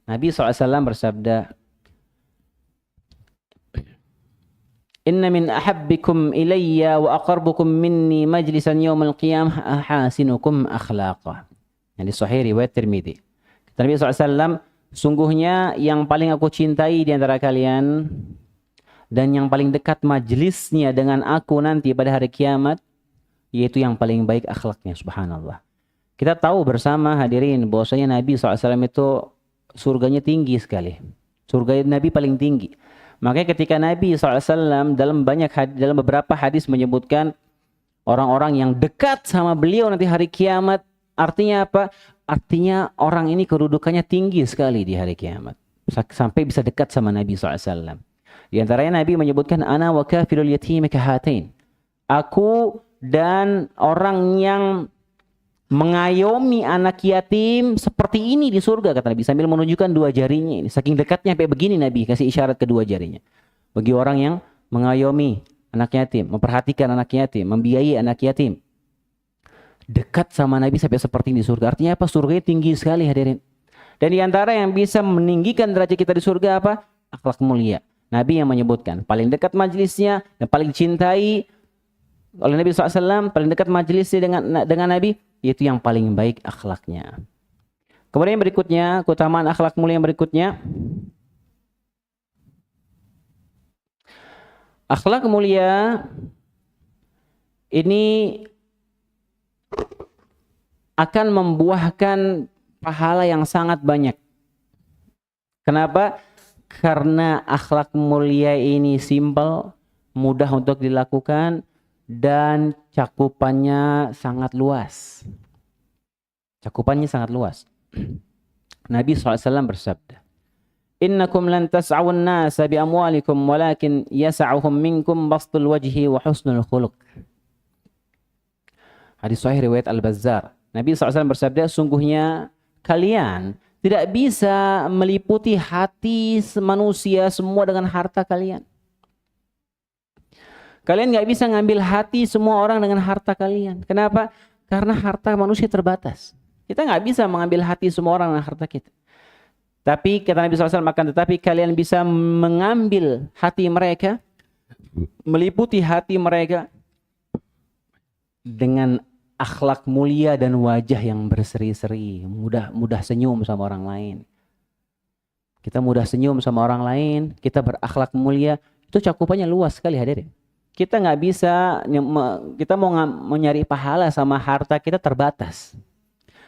Nabi SAW bersabda, Inna min ahabbikum ilayya wa aqarbukum minni majlisan yawmal qiyamah ahasinukum akhlaqa. Yang di Sahih riwayat Tirmidzi. Kata Nabi SAW, sungguhnya yang paling aku cintai di antara kalian dan yang paling dekat majlisnya dengan aku nanti pada hari kiamat, yaitu yang paling baik akhlaknya. Subhanallah. Kita tahu bersama hadirin bahwasanya Nabi SAW itu surganya tinggi sekali. Surga Nabi paling tinggi. Makanya ketika Nabi SAW dalam beberapa hadis menyebutkan orang-orang yang dekat sama beliau nanti hari kiamat, artinya apa? Artinya orang ini kedudukannya tinggi sekali di hari kiamat. Sampai bisa dekat sama Nabi SAW. Di antaranya Nabi menyebutkan, Ana wa kafilul yatim kahatain. Aku dan orang yang mengayomi anak yatim seperti ini di surga, kata Nabi, sambil menunjukkan dua jarinya ini. Saking dekatnya sampai begini Nabi kasih isyarat kedua jarinya. Bagi orang yang mengayomi anak yatim, memperhatikan anak yatim, membiayai anak yatim. Dekat sama Nabi sampai seperti ini di surga. Artinya apa? Surganya tinggi sekali hadirin. Dan di antara yang bisa meninggikan derajat kita di surga apa? Akhlak mulia. Nabi yang menyebutkan paling dekat majelisnya dan paling cintai oleh Nabi SAW, paling dekat majelisnya dengan Nabi, itu yang paling baik akhlaknya. Kemudian yang berikutnya, keutamaan akhlak mulia yang berikutnya, akhlak mulia ini akan membuahkan pahala yang sangat banyak. Kenapa? Karena akhlak mulia ini simpel, mudah untuk dilakukan, dan cakupannya sangat luas. Cakupannya sangat luas. Nabi SAW bersabda, "Innakum lan tas'awun nasa bi amwalikum walakin yas'auhum minkum bastul wajhi wa husnul khuluq." Hadis sahih riwayat Al-Bazzar. Nabi SAW bersabda, sungguhnya kalian tidak bisa meliputi hati manusia semua dengan harta kalian. Kalian nggak bisa ngambil hati semua orang dengan harta kalian. Kenapa? Karena harta manusia terbatas. Kita nggak bisa mengambil hati semua orang dengan harta kita. Tapi kata Nabi SAW, akan tetapi kalian bisa mengambil hati mereka, meliputi hati mereka dengan akhlak mulia dan wajah yang berseri-seri, mudah senyum sama orang lain. Kita mudah senyum sama orang lain, kita berakhlak mulia, itu cakupannya luas sekali hadirin. Kita nggak bisa, kita mau nyari pahala sama harta kita terbatas.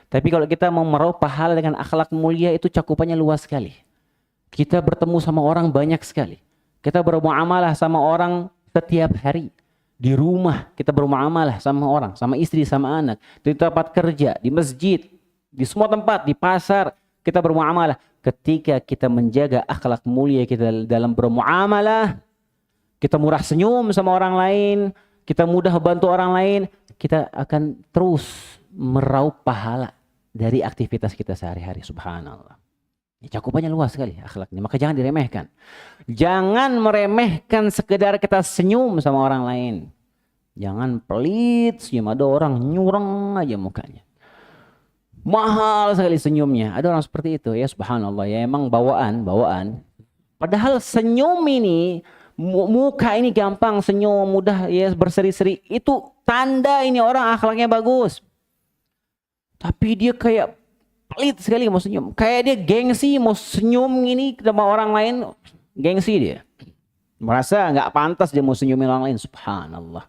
Tapi kalau kita mau meraup pahala dengan akhlak mulia, itu cakupannya luas sekali. Kita bertemu sama orang banyak sekali. Kita bermuamalah sama orang setiap hari. Di rumah kita bermuamalah sama orang, sama istri, sama anak. Di tempat kerja, di masjid, di semua tempat, di pasar, kita bermuamalah. Ketika kita menjaga akhlak mulia kita dalam bermuamalah, kita murah senyum sama orang lain, kita mudah bantu orang lain, kita akan terus meraup pahala dari aktivitas kita sehari-hari. Subhanallah. Cakupannya luas sekali akhlaknya, maka jangan diremehkan. Jangan meremehkan sekedar kita senyum sama orang lain. Jangan pelit senyum, ada orang nyurang aja mukanya. Mahal sekali senyumnya, ada orang seperti itu ya, subhanallah ya, emang bawaan. Padahal senyum ini, muka ini gampang senyum, mudah ya berseri-seri, itu tanda ini orang akhlaknya bagus. Tapi dia kayak pelit sekali mau senyum, kayak dia gengsi mau senyum ini sama orang lain, gengsi dia, merasa nggak pantas dia mau senyumin orang lain. Subhanallah.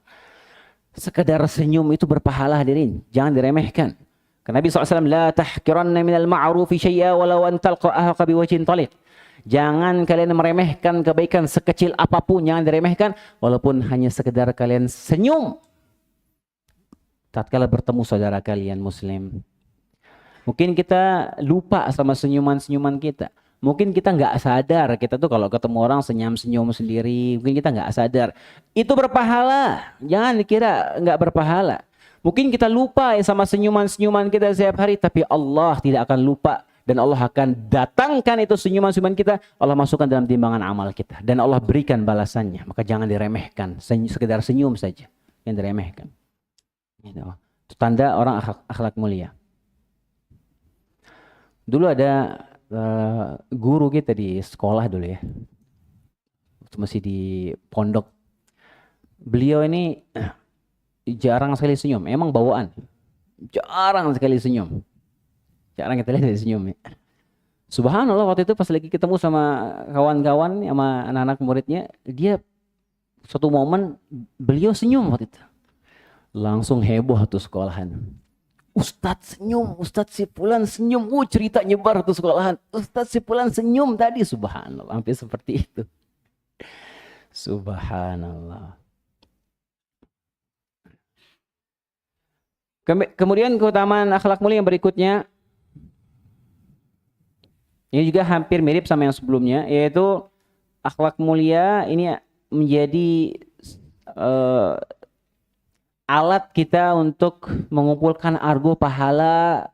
Sekedar senyum itu berpahala hadirin, jangan diremehkan. Karena Nabi SAW, la tahkiranna minal ma'rufi syai'a walau an talqa ahqa biwajhin taliq. Jangan kalian meremehkan kebaikan sekecil apapun, jangan diremehkan walaupun hanya sekedar kalian senyum tatkala bertemu saudara kalian muslim. Mungkin kita lupa sama senyuman-senyuman kita. Mungkin kita nggak sadar, kita tuh kalau ketemu orang senyum-senyum sendiri, mungkin kita nggak sadar. Itu berpahala, jangan dikira nggak berpahala. Mungkin kita lupa ya sama senyuman-senyuman kita setiap hari, tapi Allah tidak akan lupa. Dan Allah akan datangkan itu senyuman-senyuman kita, Allah masukkan dalam timbangan amal kita. Dan Allah berikan balasannya, maka jangan diremehkan, sekedar senyum saja yang diremehkan. Itu tanda orang akhlak mulia. Dulu ada guru kita di sekolah dulu ya, masih di pondok. Beliau ini jarang sekali senyum, emang bawaan, jarang sekali senyum, jarang kita lihat dari senyum ya. Subhanallah, waktu itu pas lagi ketemu sama kawan-kawan, sama anak-anak muridnya, dia suatu momen beliau senyum waktu itu, langsung heboh tuh sekolahan. Ustadz senyum, Ustadz si Fulan senyum, cerita nyebar tuh sekolahan. Ustadz si Fulan senyum tadi, subhanallah, hampir seperti itu. Subhanallah. Kemudian keutamaan akhlak mulia yang berikutnya, ini juga hampir mirip sama yang sebelumnya, yaitu akhlak mulia ini menjadi alat kita untuk mengumpulkan argo pahala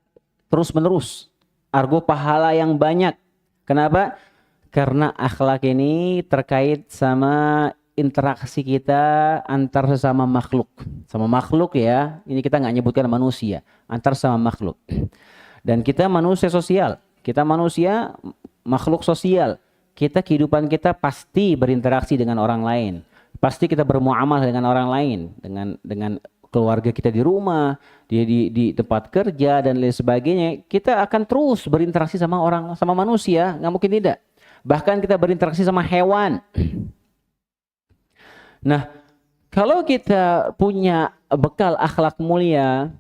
terus menerus. Argo pahala yang banyak. Kenapa? Karena akhlak ini terkait sama interaksi kita antar sesama makhluk. Sama makhluk ya, ini kita nggak nyebutkan manusia. Antar sama makhluk. Dan kita manusia sosial. Kita manusia makhluk sosial. Kita kehidupan kita pasti berinteraksi dengan orang lain. Pasti kita bermuamalah dengan orang lain. Dengan keluarga kita di rumah, di tempat kerja dan lain sebagainya. Kita akan terus berinteraksi sama orang, sama manusia. Nggak mungkin tidak. Bahkan kita berinteraksi sama hewan. Nah, kalau kita punya bekal akhlak mulia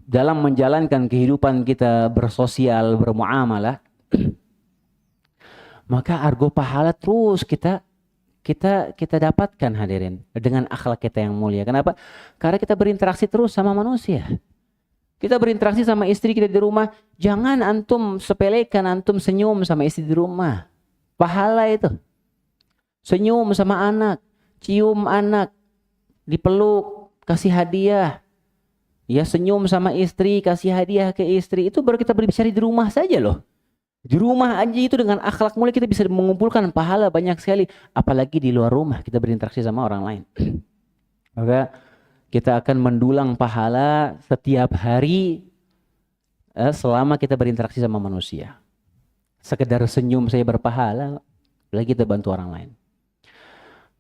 dalam menjalankan kehidupan kita bersosial, bermuamalah, maka argo pahala terus kita dapatkan hadirin dengan akhlak kita yang mulia. Kenapa? Karena kita berinteraksi terus sama manusia. Kita berinteraksi sama istri kita di rumah, jangan antum sepelekan, antum senyum sama istri di rumah. Pahala itu. Senyum sama anak, cium anak, dipeluk, kasih hadiah. Ya senyum sama istri, kasih hadiah ke istri. Itu baru kita berbicara di rumah saja loh. Di rumah aja itu dengan akhlak mulia kita bisa mengumpulkan pahala banyak sekali. Apalagi di luar rumah kita berinteraksi sama orang lain. Maka kita akan mendulang pahala setiap hari selama kita berinteraksi sama manusia. Sekedar senyum saya berpahala, lagi kita bantu orang lain.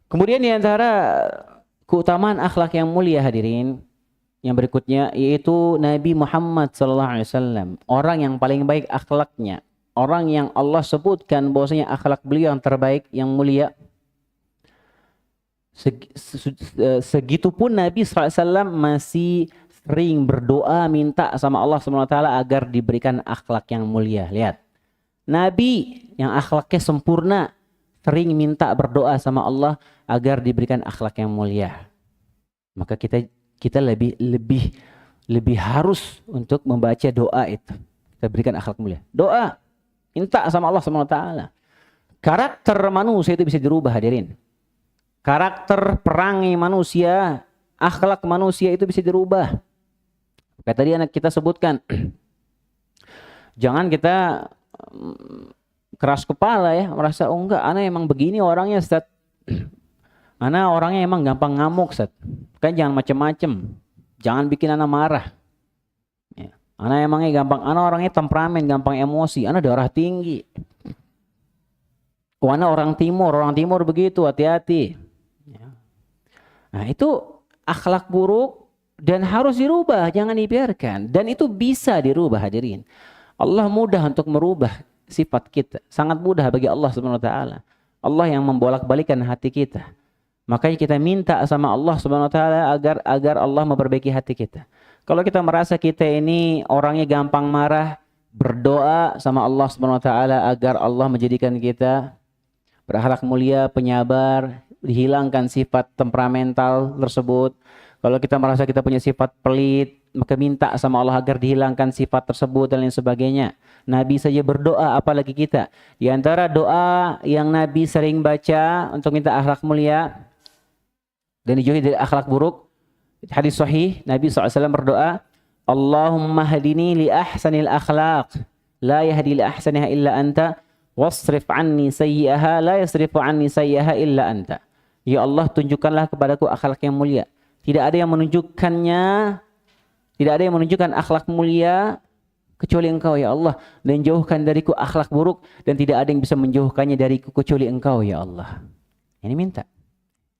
Kemudian di antara keutamaan akhlak yang mulia hadirin, yang berikutnya yaitu Nabi Muhammad SAW, orang yang paling baik akhlaknya, orang yang Allah sebutkan bahwasanya akhlak beliau yang terbaik, yang mulia. Segitupun Nabi SAW masih sering berdoa minta sama Allah SWT agar diberikan akhlak yang mulia. Lihat, Nabi yang akhlaknya sempurna sering minta berdoa sama Allah agar diberikan akhlak yang mulia. Maka kita lebih harus untuk membaca doa itu. Kita berikan akhlak mulia. Doa, minta sama Allah SWT. Karakter manusia itu bisa dirubah hadirin. Karakter perangai manusia, akhlak manusia itu bisa dirubah. Kayak tadi anak kita sebutkan, jangan kita keras kepala ya, merasa oh enggak, anak emang begini orangnya Ustaz. Anak orangnya emang gampang ngamuk Ustaz. Kan jangan macem-macem, jangan bikin anak marah. Ya. Anak emangnya gampang, anak orangnya temperamen, gampang emosi, anak darah tinggi. Anak orang timur begitu, hati-hati. Nah itu akhlak buruk dan harus dirubah, jangan dibiarkan. Dan itu bisa dirubah hadirin. Allah mudah untuk merubah sifat kita. Sangat mudah bagi Allah SWT. Allah yang membolak-balikan hati kita. Makanya kita minta sama Allah SWT agar Allah memperbaiki hati kita. Kalau kita merasa kita ini orangnya gampang marah, berdoa sama Allah SWT agar Allah menjadikan kita berakhlak mulia, penyabar, dihilangkan sifat temperamental tersebut. Kalau kita merasa kita punya sifat pelit, maka minta sama Allah agar dihilangkan sifat tersebut dan lain sebagainya. Nabi saja berdoa, apalagi kita. Di antara doa yang Nabi sering baca untuk minta akhlak mulia dan dijauhi dari akhlak buruk, hadis sahih Nabi SAW berdoa, Allahumma hadini li ahsanil akhlaq, la yahdi li ahsaniha illa anta, wasrif anni sayyi'aha, la yasrifu anni sayyi'aha illa anta. Ya Allah, tunjukkanlah kepadaku akhlak yang mulia. Tidak ada yang menunjukkannya, tidak ada yang menunjukkan akhlak mulia kecuali Engkau ya Allah. Dan jauhkan dariku akhlak buruk, dan tidak ada yang bisa menjauhkannya dariku kecuali Engkau ya Allah. Ini minta.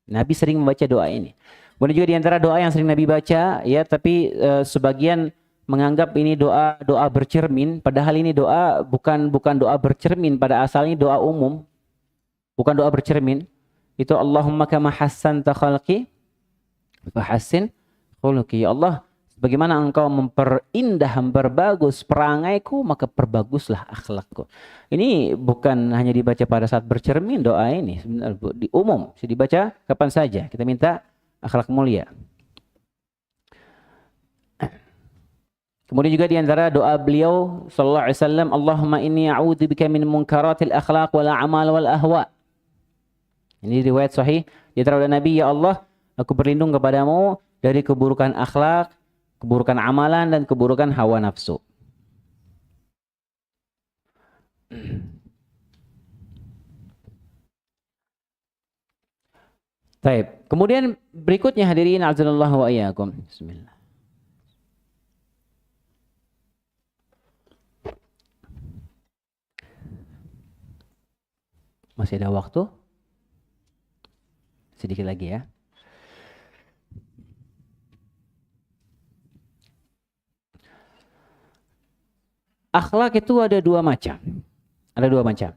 Nabi sering membaca doa ini. Kemudian juga di antara doa yang sering Nabi baca, ya, tapi sebagian menganggap ini doa bercermin, padahal ini doa bukan doa bercermin, pada asalnya doa umum, bukan doa bercermin. Itu Allahumma kama hassanta khalqi fahassin khuluqi. Ya Allah, bagaimana Engkau memperindah, memperbagus perangaiku, maka perbaguslah akhlakku. Ini bukan hanya dibaca pada saat bercermin doa ini, sebenarnya di umum, bisa dibaca kapan saja. Kita minta akhlak mulia. Kemudian juga di antara doa beliau sallallahu alaihi wasallam, Allahumma inni a'udzubika min munkaratil akhlaq wal a'mal wal ahwa. Ini riwayat sahih di antara Nabi, ya Allah, Aku berlindung kepadamu dari keburukan akhlak, keburukan amalan, dan keburukan hawa nafsu. Baik. Kemudian berikutnya hadirin azanallahu wa iyyakum. Bismillah. Masih ada waktu? Sedikit lagi ya. Akhlak itu ada dua macam. Ada dua macam.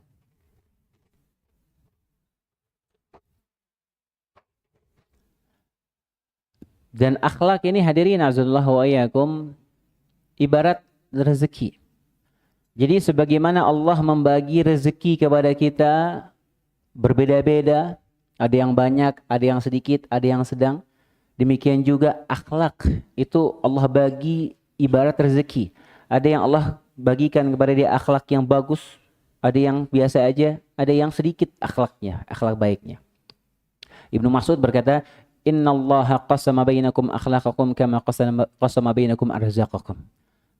Dan akhlak ini hadirin azallahu wa iyyakum ibarat rezeki. Jadi sebagaimana Allah membagi rezeki kepada kita berbeda-beda, ada yang banyak, ada yang sedikit, ada yang sedang. Demikian juga akhlak itu Allah bagi ibarat rezeki. Ada yang Allah bagikan kepada dia akhlak yang bagus, ada yang biasa aja, ada yang sedikit akhlaknya, akhlak baiknya. Ibnu Mas'ud berkata, "Innallaha qasama bainakum akhlaqakum kama qasama bainakum arzaqakum."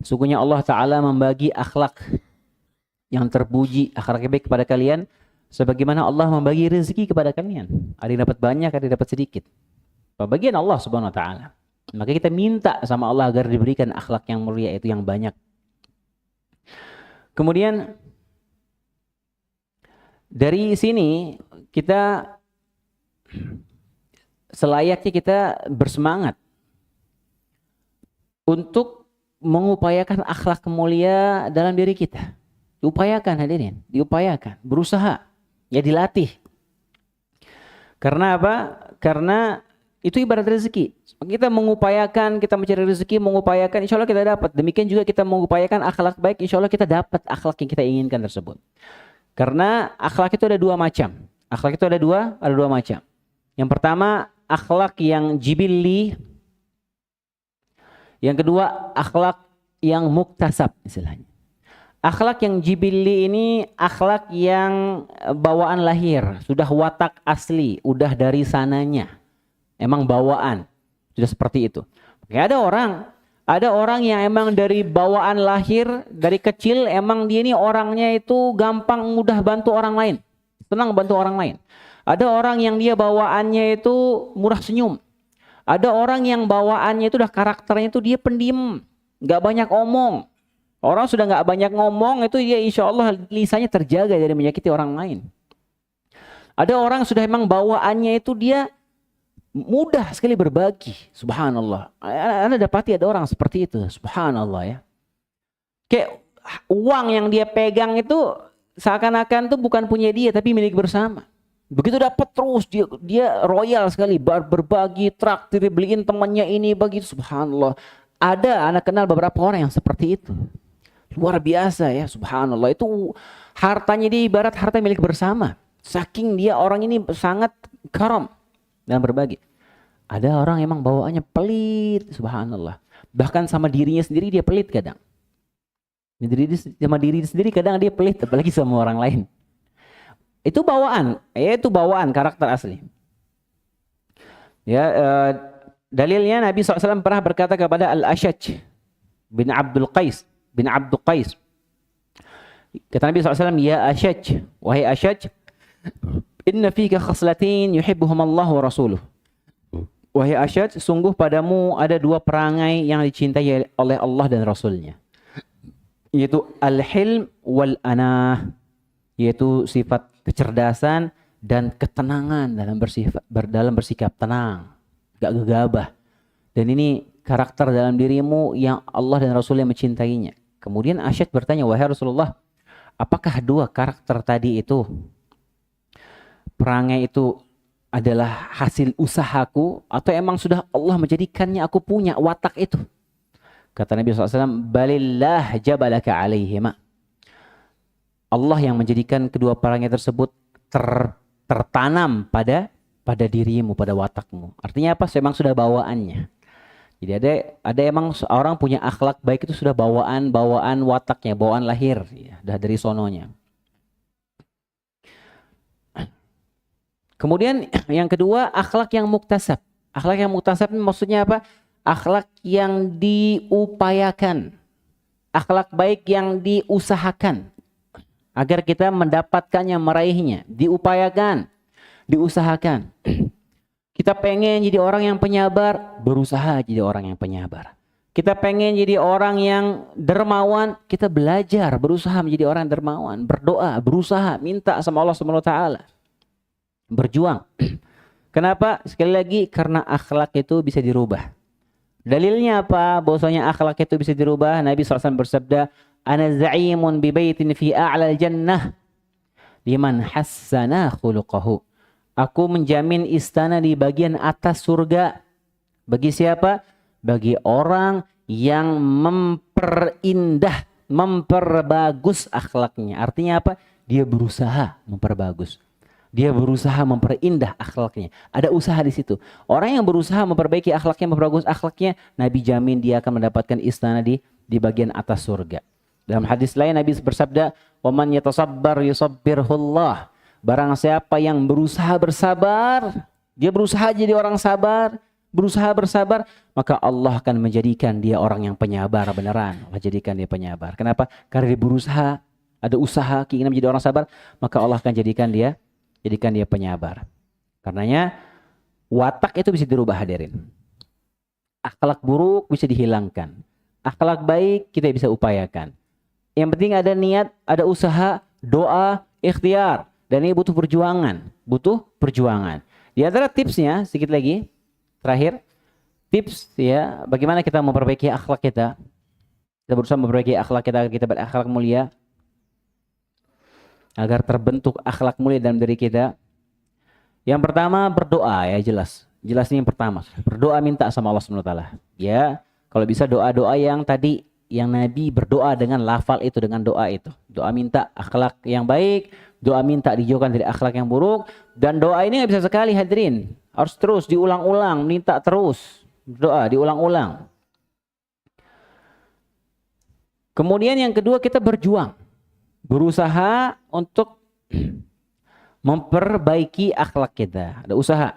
Sungguhnya Allah Ta'ala membagi akhlak yang terpuji, akhlak yang baik kepada kalian, sebagaimana Allah membagi rezeki kepada kalian. Ada yang dapat banyak, ada yang dapat sedikit. Pembagian Allah Subhanahu Wa Ta'ala. Maka kita minta sama Allah agar diberikan akhlak yang mulia itu yang banyak. Kemudian dari sini kita selayaknya kita bersemangat untuk mengupayakan akhlak mulia dalam diri kita. Diupayakan hadirin, diupayakan, berusaha, ya dilatih. Karena apa? Karena itu ibarat rezeki. Kita mengupayakan, kita mencari rezeki, mengupayakan, insya Allah kita dapat. Demikian juga kita mengupayakan akhlak baik, insya Allah kita dapat akhlak yang kita inginkan tersebut. Karena akhlak itu ada dua macam. Akhlak itu ada dua macam. Yang pertama, akhlak yang jibilli. Yang kedua, akhlak yang muktasab istilahnya. Akhlak yang jibilli ini akhlak yang bawaan lahir, sudah watak asli, udah dari sananya. Emang bawaan, sudah seperti itu. Ada orang yang emang dari bawaan lahir, dari kecil emang dia ini orangnya itu gampang mudah bantu orang lain. Senang bantu orang lain. Ada orang yang dia bawaannya itu murah senyum. Ada orang yang bawaannya itu udah karakternya itu dia pendiam, gak banyak omong. Orang sudah gak banyak ngomong itu dia insya Allah lisannya terjaga dari menyakiti orang lain. Ada orang sudah emang bawaannya itu dia mudah sekali berbagi. Subhanallah. Anda dapati ada orang seperti itu. Subhanallah ya. Kayak uang yang dia pegang itu seakan-akan itu bukan punya dia tapi milik bersama. Begitu dapat terus dia royal sekali berbagi, traktir, beliin temannya ini bagi. Subhanallah. Ada anak kenal beberapa orang yang seperti itu. Luar biasa ya, subhanallah. Itu hartanya dia ibarat harta milik bersama. Saking dia orang ini sangat karam dalam berbagi. Ada orang emang bawaannya pelit, subhanallah. Bahkan sama dirinya sendiri dia pelit kadang. Sama diri sendiri kadang dia pelit, apalagi sama orang lain. Itu bawaan karakter asli. Ya, dalilnya Nabi SAW pernah berkata kepada Al-Ashaj bin Abdul Qais. Kata Nabi SAW, "Ya Ashaj, wahai Ashaj, inna fika khaslatin yuhibbuhum Allah wa rasuluh." Wahai Ashaj, sungguh padamu ada dua perangai yang dicintai oleh Allah dan Rasulnya. Yaitu al-hilm wal-anah. Yaitu sifat kecerdasan dan ketenangan dalam bersikap tenang. Gak gegabah. Dan ini karakter dalam dirimu yang Allah dan Rasulnya mencintainya. Kemudian Ashaj bertanya, "Wahai Rasulullah, apakah dua karakter tadi itu, perangai itu adalah hasil usahaku atau emang sudah Allah menjadikannya aku punya watak itu?" Kata Nabi SAW, "Balillah jabalaka alaihima." Allah yang menjadikan kedua perangai tersebut tertanam pada dirimu, pada watakmu. Artinya apa? Memang sudah bawaannya. Jadi ada emang orang punya akhlak baik itu sudah bawaan wataknya, bawaan lahir, ya, dah dari sononya. Kemudian yang kedua, akhlak yang muktasab. Akhlak yang muktasab ini maksudnya apa? Akhlak yang diupayakan. Akhlak baik yang diusahakan. Agar kita mendapatkannya, meraihnya. Diupayakan, diusahakan. Kita pengen jadi orang yang penyabar, berusaha jadi orang yang penyabar. Kita pengen jadi orang yang dermawan, kita belajar, berusaha menjadi orang dermawan. Berdoa, berusaha, minta sama Allah SWT. Berjuang. Kenapa? Sekali lagi, karena akhlak itu bisa dirubah. Dalilnya apa? Bahwasanya akhlak itu bisa dirubah. Nabi SAW bersabda, Ana za'imun bi baitin fi a'lal jannah liman hassana khuluqahu. Aku menjamin istana di bagian atas surga. Bagi siapa? Bagi orang yang memperindah, memperbagus akhlaknya. Artinya apa? Dia berusaha memperbagus. Dia berusaha memperindah akhlaknya. Ada usaha di situ. Orang yang berusaha memperbaiki akhlaknya, memperbagus akhlaknya, Nabi jamin dia akan mendapatkan istana di bagian atas surga. Dalam hadis lain Nabi bersabda, "Wa man yatasabbar yusabbirhullah." Barang siapa yang berusaha bersabar, dia berusaha jadi orang sabar, berusaha bersabar, maka Allah akan menjadikan dia orang yang penyabar beneran. Allah jadikan dia penyabar. Kenapa? Karena dia berusaha, ada usaha, keinginan menjadi orang sabar, maka Allah akan jadikan dia penyabar. Karenanya watak itu bisa dirubah, hadirin. Akhlak buruk bisa dihilangkan. Akhlak baik kita bisa upayakan. Yang penting ada niat, ada usaha, doa, ikhtiar. Dan ini butuh perjuangan. Butuh perjuangan. Di antara tipsnya, sedikit lagi, terakhir. Tips ya, bagaimana kita memperbaiki akhlak kita. Kita berusaha memperbaiki akhlak kita, kita berakhlak mulia. Agar terbentuk akhlak mulia dalam diri kita. Yang pertama berdoa ya, jelas. Jelas ini yang pertama. Berdoa minta sama Allah SWT. Ya, kalau bisa doa-doa yang tadi, yang Nabi berdoa dengan lafal itu, dengan doa itu. Doa minta akhlak yang baik, doa minta dijauhkan dari akhlak yang buruk. Dan doa ini nggak bisa sekali, hadirin. Harus terus diulang-ulang, minta terus. Doa diulang-ulang. Kemudian yang kedua kita berjuang. Berusaha untuk memperbaiki akhlak kita. Ada usaha.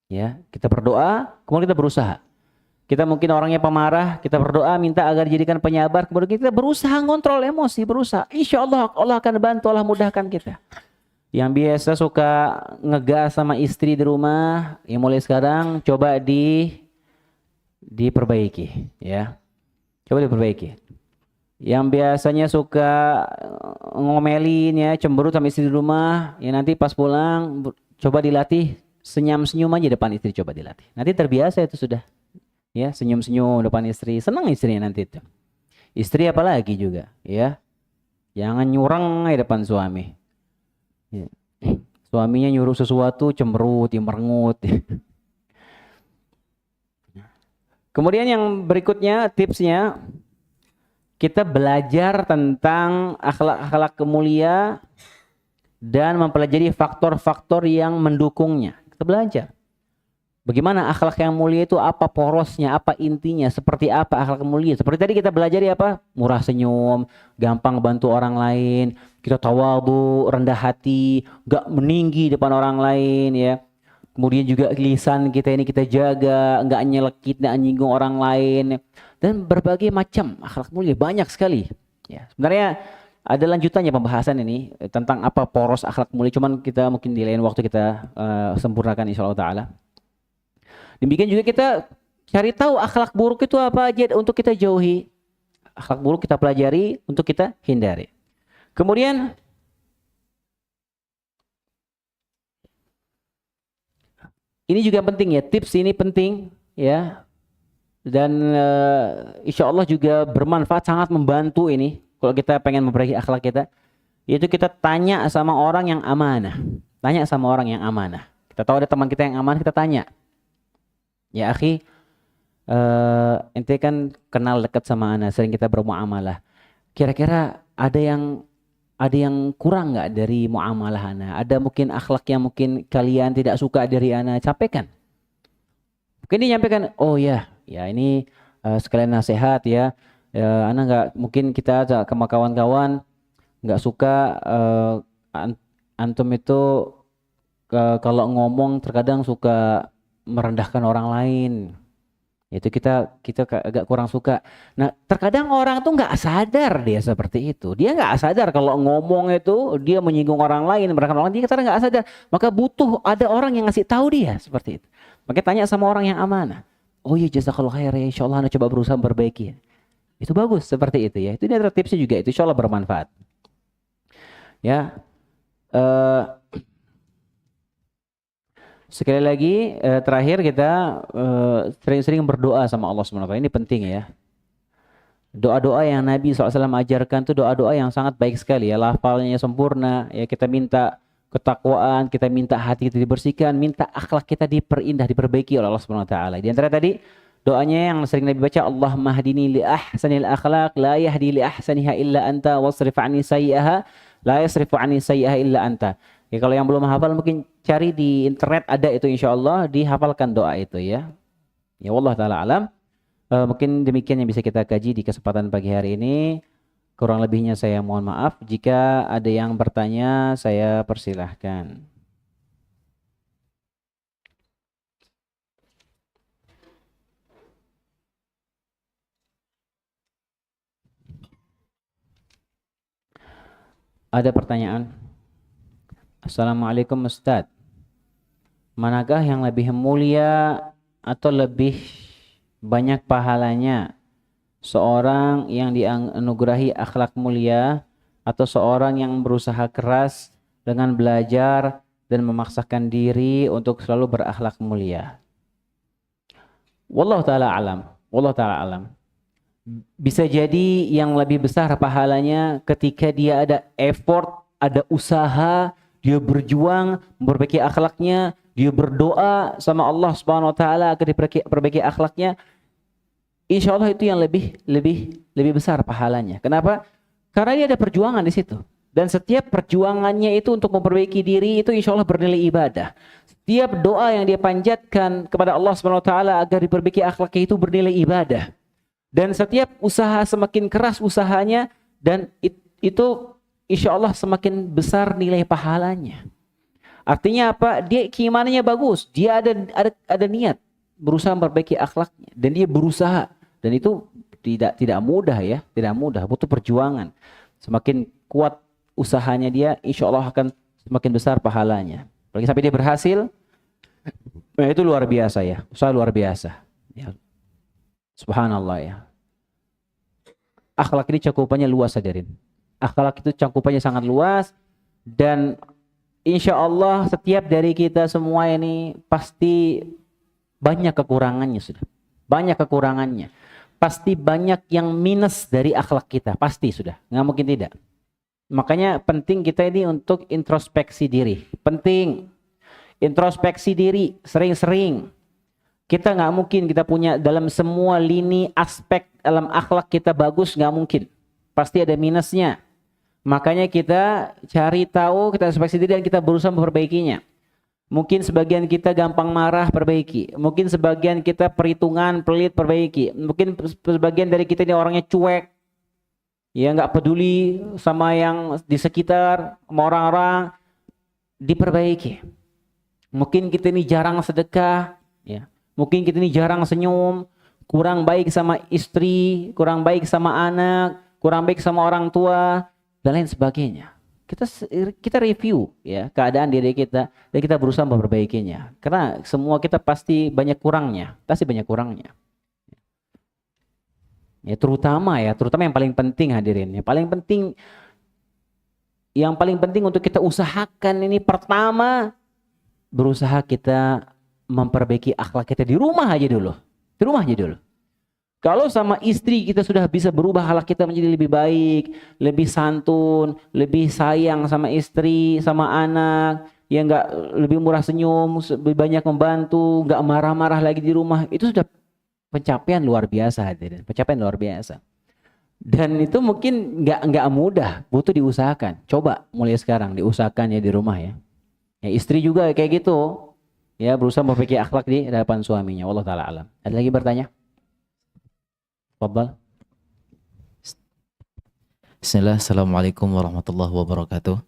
Ya, kita berdoa, kemudian kita berusaha. Kita mungkin orangnya pemarah, kita berdoa minta agar dijadikan penyabar, kemudian kita berusaha ngontrol emosi, berusaha. Insya Allah Allah akan bantu, Allah mudahkan kita. Yang biasa suka ngegas sama istri di rumah, ya mulai sekarang coba diperbaiki, ya. Coba diperbaiki. Yang biasanya suka ngomelin ya, cemberut sama istri di rumah, ya nanti pas pulang coba dilatih senyum-senyum aja depan istri, coba dilatih. Nanti terbiasa itu sudah. Ya, senyum-senyum depan istri, senang istrinya nanti itu. Istri apalagi juga, ya. Jangan nyurang di depan suami. Ya. Suaminya nyuruh sesuatu cemberut, ya merengut. Kemudian yang berikutnya tipsnya, kita belajar tentang akhlak-akhlak mulia dan mempelajari faktor-faktor yang mendukungnya. Kita belajar. Bagaimana akhlak yang mulia itu, apa porosnya, apa intinya, seperti apa akhlak mulia. Seperti tadi kita belajar apa? Murah senyum, gampang bantu orang lain, kita tawadhu, rendah hati, gak meninggi depan orang lain ya. Kemudian juga lisan kita ini kita jaga, gak nyelekit, gak nyinggung orang lain. Dan berbagai macam akhlak mulia, banyak sekali. Ya, sebenarnya ada lanjutannya pembahasan ini tentang apa poros akhlak mulia. Cuman kita mungkin di lain waktu kita sempurnakan insyaallah ta'ala. Demikian juga kita cari tahu akhlak buruk itu apa aja untuk kita jauhi. Akhlak buruk kita pelajari untuk kita hindari. Kemudian ini juga penting ya, tips ini penting ya. Dan insya Allah juga bermanfaat, sangat membantu ini. Kalau kita pengen memperbaiki akhlak kita, yaitu kita tanya sama orang yang amanah. Tanya sama orang yang amanah. Kita tahu ada teman kita yang amanah, kita tanya. Ya akhi, ente kan kenal dekat sama ana, sering kita bermuamalah. Kira-kira ada yang kurang nggak dari muamalah ana? Ada mungkin akhlak yang mungkin kalian tidak suka dari ana? Sampaikan. Mungkin dia nyampaikan, oh ya ini sekalian nasihat ya. Ana nggak, mungkin kita sama kawan-kawan nggak suka antum itu kalau ngomong terkadang suka merendahkan orang lain. Itu kita agak kurang suka. Nah, terkadang orang tuh nggak sadar dia seperti itu. Dia nggak sadar kalau ngomong itu dia menyinggung orang lain, merendahkan orang lain, dia kadang nggak sadar. Maka butuh ada orang yang ngasih tahu dia seperti itu. Makanya tanya sama orang yang amanah. Oh iya, jazakallahu khair ya, insyaallah Anda coba berusaha memperbaiki. Itu bagus seperti itu ya. Itu dia tipsnya juga, itu insyaallah bermanfaat. Ya. Sekali lagi terakhir kita sering-sering berdoa sama Allah SWT. Ini penting ya. Doa-doa yang Nabi SAW ajarkan itu doa-doa yang sangat baik sekali ya. Lafalnya sempurna ya. Kita minta ketakwaan, kita minta hati kita dibersihkan, minta akhlak kita diperindah, diperbaiki oleh Allah SWT. Di antara tadi doanya yang sering Nabi baca, Allahumma hdini li ahsanil akhlaq la yahdi li ahsaniha illa anta wasrif anni sayyi'aha la yasrifu anni sayyi'aha illa anta. Ya, kalau yang belum hafal mungkin cari di internet, ada itu insyaallah, dihafalkan doa itu ya. Ya wallah taala alam. Mungkin demikian yang bisa kita kaji di kesempatan pagi hari ini. Kurang lebihnya saya mohon maaf. Jika ada yang bertanya saya persilahkan. Ada pertanyaan? Assalamualaikum Ustadz. Manakah yang lebih mulia atau lebih banyak pahalanya? Seorang yang dianugerahi akhlak mulia atau seorang yang berusaha keras dengan belajar dan memaksakan diri untuk selalu berakhlak mulia? Wallahu ta'ala alam. Wallahu ta'ala alam. Bisa jadi yang lebih besar pahalanya ketika dia ada effort, ada usaha, dia berjuang memperbaiki akhlaknya, dia berdoa sama Allah Subhanahu wa taala agar diperbaiki akhlaknya. Insya Allah itu yang lebih besar pahalanya. Kenapa? Karena dia ada perjuangan di situ. Dan setiap perjuangannya itu untuk memperbaiki diri itu insya Allah bernilai ibadah. Setiap doa yang dia panjatkan kepada Allah Subhanahu wa taala agar diperbaiki akhlaknya itu bernilai ibadah. Dan setiap usaha semakin keras usahanya dan itu insya Allah semakin besar nilai pahalanya. Artinya apa? Dia keimanannya bagus. Dia ada niat berusaha memperbaiki akhlaknya dan dia berusaha, dan itu tidak mudah ya, tidak mudah, butuh perjuangan. Semakin kuat usahanya dia, insya Allah akan semakin besar pahalanya. Apalagi sampai dia berhasil, nah itu luar biasa ya, usaha luar biasa. Ya. Subhanallah ya. Akhlak ini cakupannya luas hadirin. Akhlak itu cakupannya sangat luas dan insya Allah setiap dari kita semua ini pasti banyak kekurangannya sudah. Banyak kekurangannya. Pasti banyak yang minus dari akhlak kita. Pasti sudah. Nggak mungkin tidak. Makanya penting kita ini untuk introspeksi diri. Penting. Introspeksi diri sering-sering. Kita nggak mungkin kita punya dalam semua lini aspek dalam akhlak kita bagus, nggak mungkin. Pasti ada minusnya. Makanya kita cari tahu, kita introspeksi diri dan kita berusaha memperbaikinya. Mungkin sebagian kita gampang marah, perbaiki. Mungkin sebagian kita perhitungan, pelit, perbaiki. Mungkin sebagian dari kita ini orangnya cuek. Ya nggak peduli sama yang di sekitar, sama orang-orang, diperbaiki. Mungkin kita ini jarang sedekah, ya. Mungkin kita ini jarang senyum, kurang baik sama istri, kurang baik sama anak, kurang baik sama orang tua, dan lain sebagainya. Kita review ya keadaan diri kita dan kita berusaha memperbaikinya. Karena semua kita pasti banyak kurangnya, Ya terutama yang paling penting hadirin, yang paling penting untuk kita usahakan ini pertama berusaha kita memperbaiki akhlak kita di rumah aja dulu. Kalau sama istri kita sudah bisa berubah akhlak kita menjadi lebih baik, lebih santun, lebih sayang sama istri, sama anak, ya enggak, lebih murah senyum, lebih banyak membantu, enggak marah-marah lagi di rumah, itu sudah pencapaian luar biasa hadirin, pencapaian luar biasa. Dan itu mungkin enggak mudah, butuh diusahakan. Coba mulai sekarang diusahakan ya di rumah ya. Ya istri juga kayak gitu. Ya berusaha memperbaiki akhlak di hadapan suaminya. Wallahu taala alam. Ada lagi bertanya? Fadhal. Bismillah, Assalamualaikum warahmatullahi wabarakatuh.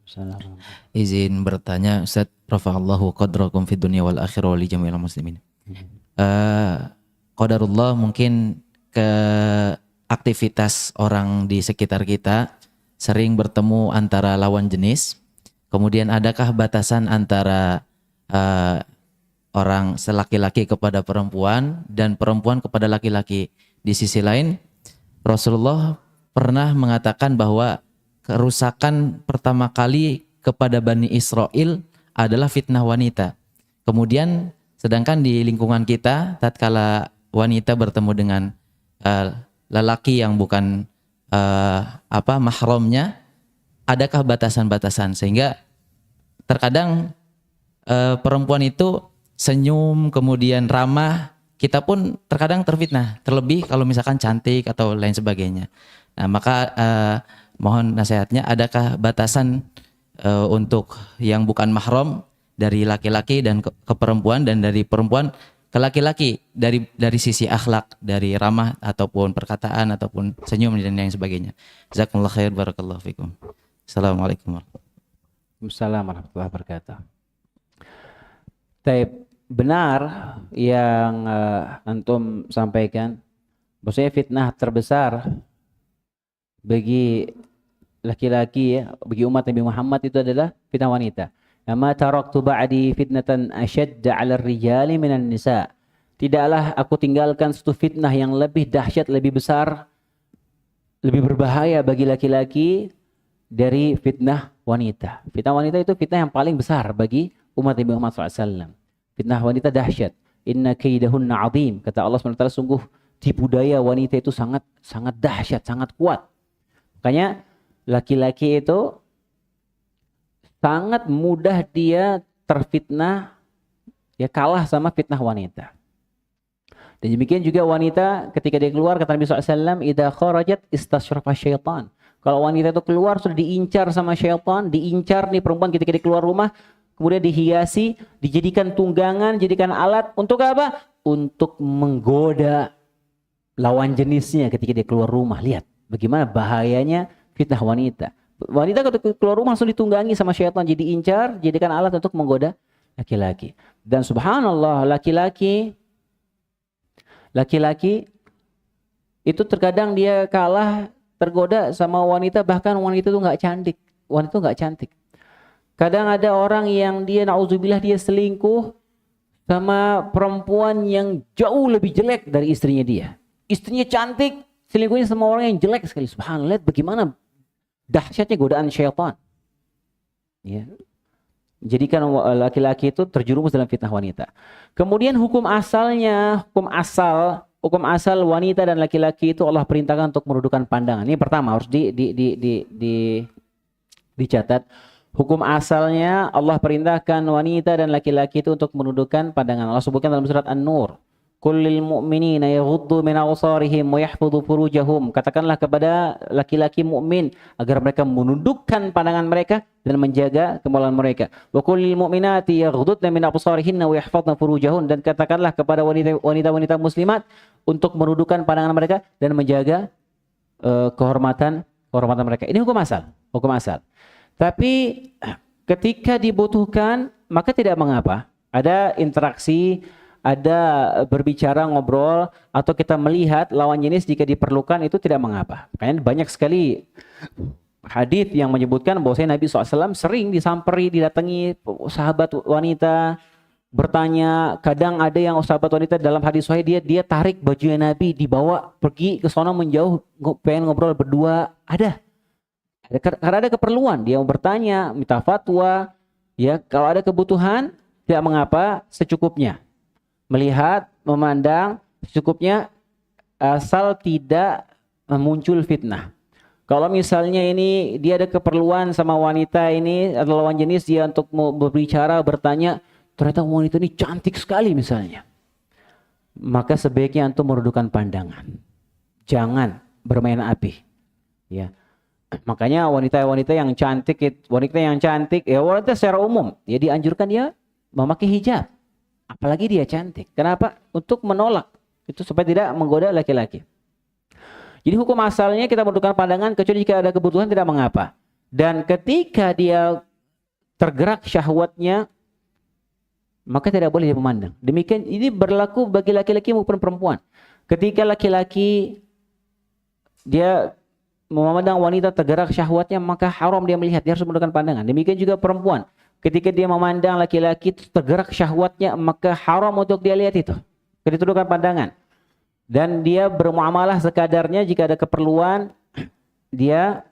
Salam. Izin bertanya, Ustaz, rafa'allahu qadrakum fid dunya wal akhirah wa li jami'il muslimin. Qadarullah mungkin ke aktivitas orang di sekitar kita sering bertemu antara lawan jenis. Kemudian adakah batasan antara orang laki-laki kepada perempuan dan perempuan kepada laki-laki? Di sisi lain, Rasulullah pernah mengatakan bahwa kerusakan pertama kali kepada Bani Israel adalah fitnah wanita. Kemudian sedangkan di lingkungan kita tatkala wanita bertemu dengan lelaki yang bukan mahramnya, adakah batasan-batasan sehingga terkadang perempuan itu senyum kemudian ramah, kita pun terkadang terfitnah, terlebih kalau misalkan cantik atau lain sebagainya. Nah, maka mohon nasihatnya, adakah batasan untuk yang bukan mahram dari laki-laki dan ke perempuan, dan dari perempuan ke laki-laki dari sisi akhlak, dari ramah ataupun perkataan ataupun senyum dan lain sebagainya. Jazakumullah khair, barakallahu fikum. Assalamualaikum warahmatullahi wabarakatuh. Taib, benar yang antum sampaikan, bahwasanya fitnah terbesar bagi laki-laki, ya, bagi umat Nabi Muhammad itu adalah fitnah wanita. Ma taraktu ba'di fitnatan ashadda 'ala ar-rijali minan nisa. Tidaklah aku tinggalkan satu fitnah yang lebih dahsyat, lebih besar, lebih berbahaya bagi laki-laki dari fitnah wanita. Fitnah wanita itu fitnah yang paling besar bagi umat Nabi Muhammad SAW. Fitnah wanita dahsyat. Inna kaidahunna 'azim. Kata Allah SWT, sungguh tipu daya wanita itu sangat dahsyat, sangat kuat. Makanya laki-laki itu sangat mudah dia terfitnah, ya kalah sama fitnah wanita. Dan demikian juga wanita ketika dia keluar, kata Nabi SAW, idza kharajat istasyrafa syaitan. Kalau wanita itu keluar sudah diincar sama syaitan, diincar nih perempuan ketika dia keluar rumah, kemudian dihiasi, dijadikan tunggangan, dijadikan alat untuk apa? Untuk menggoda lawan jenisnya ketika dia keluar rumah. Lihat bagaimana bahayanya fitnah wanita. Wanita ketika keluar rumah langsung ditunggangi sama syaitan, jadi incar, jadikan alat untuk menggoda laki-laki. Dan subhanallah, laki-laki itu terkadang dia kalah, tergoda sama wanita, bahkan wanita itu nggak cantik. Wanita itu nggak cantik. Kadang ada orang yang dia na'udzubillah dia selingkuh sama perempuan yang jauh lebih jelek dari istrinya dia. Istrinya cantik, selingkuhnya sama orang yang jelek sekali. Subhanallah, bagaimana dahsyatnya godaan syaitan. Ya. Jadikan laki-laki itu terjerumus dalam fitnah wanita. Kemudian hukum asal wanita dan laki-laki itu Allah perintahkan untuk menundukkan pandangan. Ini pertama harus dicatat. Hukum asalnya Allah perintahkan wanita dan laki-laki itu untuk menundukkan pandangan. Allah sebutkan dalam surat An-Nur. Kullil mu'minina yaghuddu min absarihim wa yahfadhu furujahum. Katakanlah kepada laki-laki mukmin agar mereka menundukkan pandangan mereka dan menjaga kemaluan mereka. Wa kullil mu'minati yaghuddna min absarihinna wa yahfadhna furujahun. Dan katakanlah kepada wanita-wanita muslimat untuk menundukkan pandangan mereka dan menjaga kehormatan mereka. Ini hukum asal. Tapi ketika dibutuhkan maka tidak mengapa. Ada interaksi, ada berbicara, ngobrol, atau kita melihat lawan jenis jika diperlukan, itu tidak mengapa. Makanya banyak sekali hadis yang menyebutkan bahwa Nabi SAW sering disamperi, didatangi sahabat wanita, bertanya. Kadang ada yang sahabat wanita dalam hadis sahih dia tarik bajunya Nabi, dibawa pergi ke sana menjauh, pengen ngobrol berdua. Karena ada keperluan, dia mau bertanya, minta fatwa. Ya, kalau ada kebutuhan tidak mengapa, secukupnya. Melihat, memandang secukupnya, asal tidak muncul fitnah. Kalau misalnya ini dia ada keperluan sama wanita ini atau lawan jenis, dia untuk berbicara, bertanya, ternyata wanita ini cantik sekali misalnya, maka sebaiknya antum menundukkan pandangan, jangan bermain api. Ya, makanya wanita yang cantik ya, wanita secara umum ya dianjurkan dia memakai hijab. Apalagi dia cantik. Kenapa? Untuk menolak. Itu supaya tidak menggoda laki-laki. Jadi hukum asalnya kita menundukkan pandangan kecuali jika ada kebutuhan tidak mengapa. Dan ketika dia tergerak syahwatnya, maka tidak boleh dia memandang. Demikian ini berlaku bagi laki-laki maupun perempuan. Ketika laki-laki dia memandang wanita tergerak syahwatnya, maka haram dia melihat, dia harus menggunakan pandangan. Demikian juga perempuan, ketika dia memandang laki-laki tergerak syahwatnya, maka haram untuk dia lihat itu. Dia tundukkan pandangan. Dan dia bermuamalah sekadarnya, jika ada keperluan, dia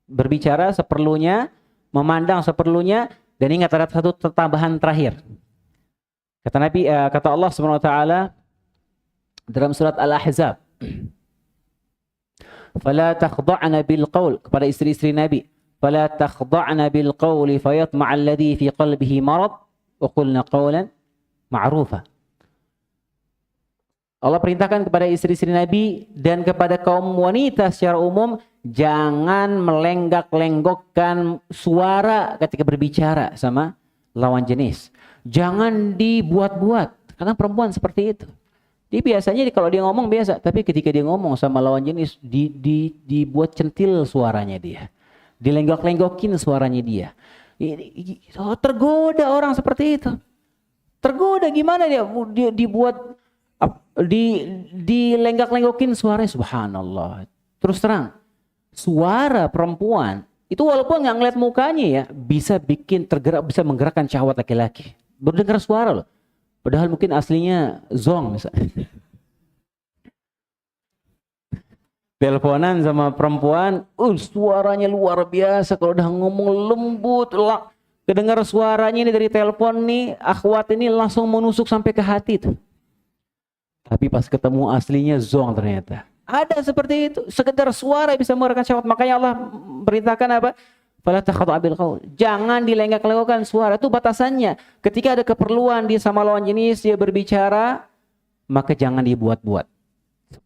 berbicara seperlunya, memandang seperlunya, dan ingat ada satu tambahan terakhir. Kata Nabi, kata Allah Subhanahu wa taala dalam surat Al-Ahzab, "Fala takhda'na bil qaul," kepada istri-istri Nabi, "Fala takhda'na bil qauli fayatma'a alladhi fi qalbihi marad wa qulna qawlan ma'rufa." Allah perintahkan kepada istri-istri Nabi dan kepada kaum wanita secara umum, jangan melenggak-lenggokkan suara ketika berbicara sama lawan jenis. Jangan dibuat-buat, karena perempuan seperti itu. Dia biasanya kalau dia ngomong biasa, tapi ketika dia ngomong sama lawan jenis, dibuat centil suaranya dia. Dilenggok-lenggokin suaranya dia. Tergoda orang seperti itu. Tergoda gimana dia dibuat dilenggak-lenggokin suaranya, subhanallah. Terus terang, suara perempuan itu walaupun nggak ngeliat mukanya ya, bisa bikin tergerak, bisa menggerakkan syahwat laki-laki. Berdengar suara loh. Padahal mungkin aslinya zong misalnya. Teleponan sama perempuan, suaranya luar biasa. Kalau udah ngomong lembut, kedengar suaranya ini dari telepon nih, akhwat ini langsung menusuk sampai ke hati tuh. Tapi pas ketemu aslinya zong ternyata. Ada seperti itu. Sekedar suara bisa mengeluarkan syahwat. Makanya Allah beritakan apa? Fala takhadhu bil qaul. Jangan dilenggak-lenggokkan suara. Itu batasannya. Ketika ada keperluan dia sama lawan jenis, dia berbicara, maka jangan dibuat-buat.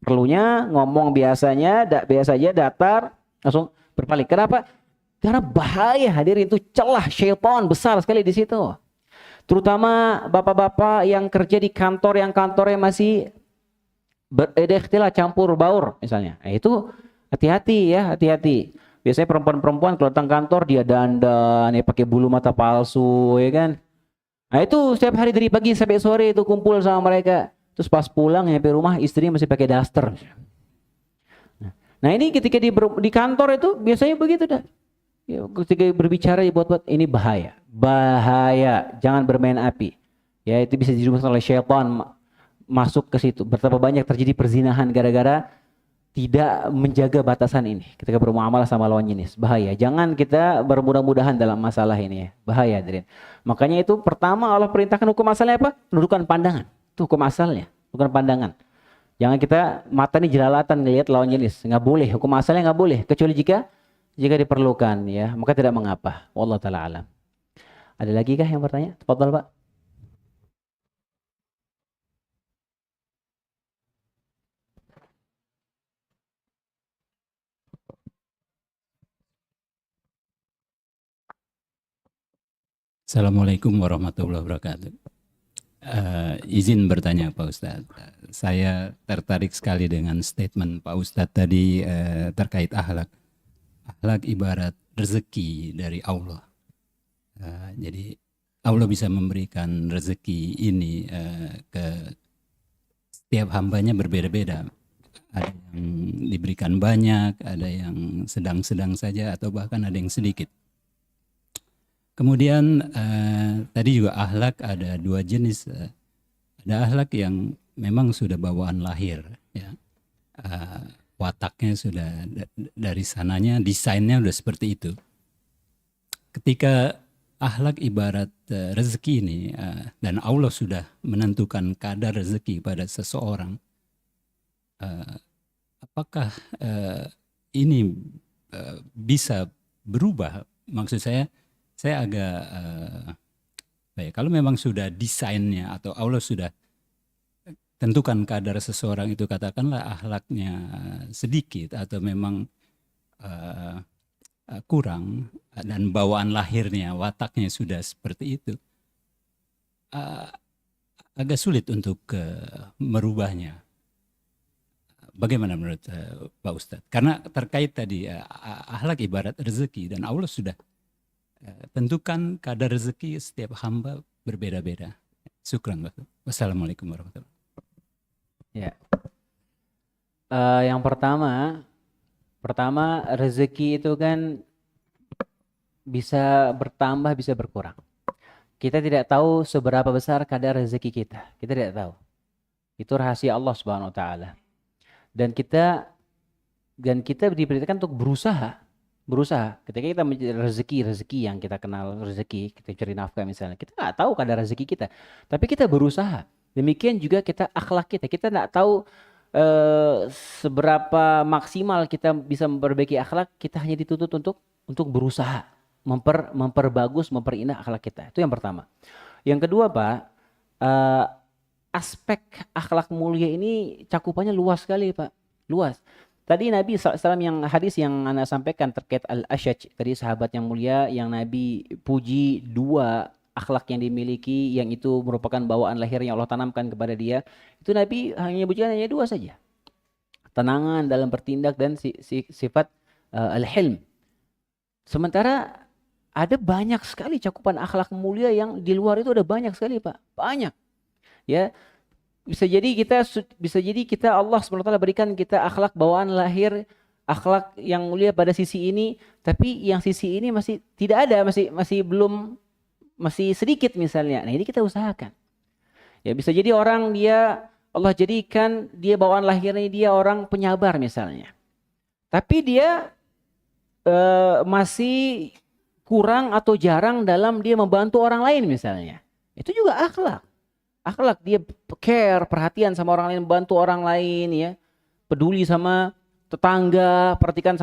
Perlunya ngomong biasa aja datar, langsung berpaling. Kenapa? Karena bahaya, hadirin, itu celah syaitan besar sekali di situ. Terutama bapak-bapak yang kerja di kantor yang kantornya masih berikhtilat campur baur misalnya. Itu hati-hati ya, hati-hati. Biasanya perempuan-perempuan kalau datang kantor dia dandan, ya pakai bulu mata palsu, ya kan. Nah itu setiap hari dari pagi sampai sore itu kumpul sama mereka. Terus pas pulang nyampe rumah istrinya masih pakai daster. Nah ini ketika di kantor itu biasanya begitu dah. Ya, ketika berbicara buat ini bahaya. Bahaya, jangan bermain api. Ya, itu bisa dirumuskan oleh syaitan masuk ke situ. Betapa banyak terjadi perzinahan gara-gara tidak menjaga batasan ini ketika bermuamalah sama lawan jenis. Bahaya. Jangan kita bermudah-mudahan dalam masalah ini ya. Bahaya, hadirin. Makanya itu pertama Allah perintahkan hukum asalnya apa? Pendudukan pandangan. Itu hukum asalnya, bukan pandangan. Jangan kita mata ini jelalatan lihat lawan jenis. Nggak boleh, hukum asalnya nggak boleh. Kecuali jika diperlukan ya, maka tidak mengapa. Wallahu taala alam. Ada lagi kah yang bertanya? Tafadhal, Pak. Assalamualaikum warahmatullahi wabarakatuh. Izin bertanya Pak Ustadz, saya tertarik sekali dengan statement Pak Ustadz tadi terkait akhlak. Akhlak ibarat rezeki dari Allah. Jadi Allah bisa memberikan rezeki ini ke setiap hambanya berbeda-beda. Ada yang diberikan banyak, ada yang sedang-sedang saja, atau bahkan ada yang sedikit. Kemudian tadi juga akhlak ada dua jenis. Ada akhlak yang memang sudah bawaan lahir, ya. Wataknya sudah dari sananya, desainnya sudah seperti itu. Ketika akhlak ibarat rezeki ini, dan Allah sudah menentukan kadar rezeki pada seseorang, apakah ini bisa berubah? Maksud saya agak kalau memang sudah desainnya atau Allah sudah tentukan kadar seseorang itu, katakanlah akhlaknya sedikit atau memang kurang dan bawaan lahirnya, wataknya sudah seperti itu, agak sulit untuk merubahnya. Bagaimana menurut Pak Ustadz? Karena terkait tadi akhlak ibarat rezeki dan Allah sudah tentukan kadar rezeki setiap hamba berbeda-beda. Syukran Pak. Wassalamualaikum warahmatullahi wabarakatuh. Ya. Yang pertama rezeki itu kan bisa bertambah, bisa berkurang. Kita tidak tahu seberapa besar kadar rezeki kita. Kita tidak tahu. Itu rahasia Allah Subhanahu wa taala. Dan kita diperintahkan untuk berusaha. Ketika kita mencari rezeki yang kita kenal rezeki, kita cari nafkah misalnya, kita nggak tahu kadar rezeki kita, tapi kita berusaha. Demikian juga kita akhlak kita. Kita nggak tahu seberapa maksimal kita bisa memperbaiki akhlak. Kita hanya dituntut untuk berusaha memperbagus, memperindah akhlak kita. Itu yang pertama. Yang kedua, Pak, aspek akhlak mulia ini cakupannya luas sekali, Pak. Luas. Tadi Nabi SAW yang hadis yang Anda sampaikan terkait Al-Ashaj, tadi sahabat yang mulia yang Nabi puji dua akhlak yang dimiliki, yang itu merupakan bawaan lahir yang Allah tanamkan kepada dia. Itu Nabi hanya dua saja. Tenangan dalam bertindak dan sifat al-hilm. Sementara ada banyak sekali cakupan akhlak mulia yang di luar itu ada banyak sekali, Pak. Banyak. Ya. Bisa jadi kita Allah SWT berikan kita akhlak bawaan lahir, akhlak yang mulia pada sisi ini, tapi yang sisi ini masih tidak ada, masih sedikit misalnya. Nah, ini kita usahakan. Ya, bisa jadi orang Allah jadikan dia bawaan lahirnya dia orang penyabar misalnya. Tapi dia masih kurang atau jarang dalam dia membantu orang lain misalnya. Itu juga akhlak. Akhlak dia care, perhatian sama orang lain, bantu orang lain ya. Peduli sama tetangga, perhatian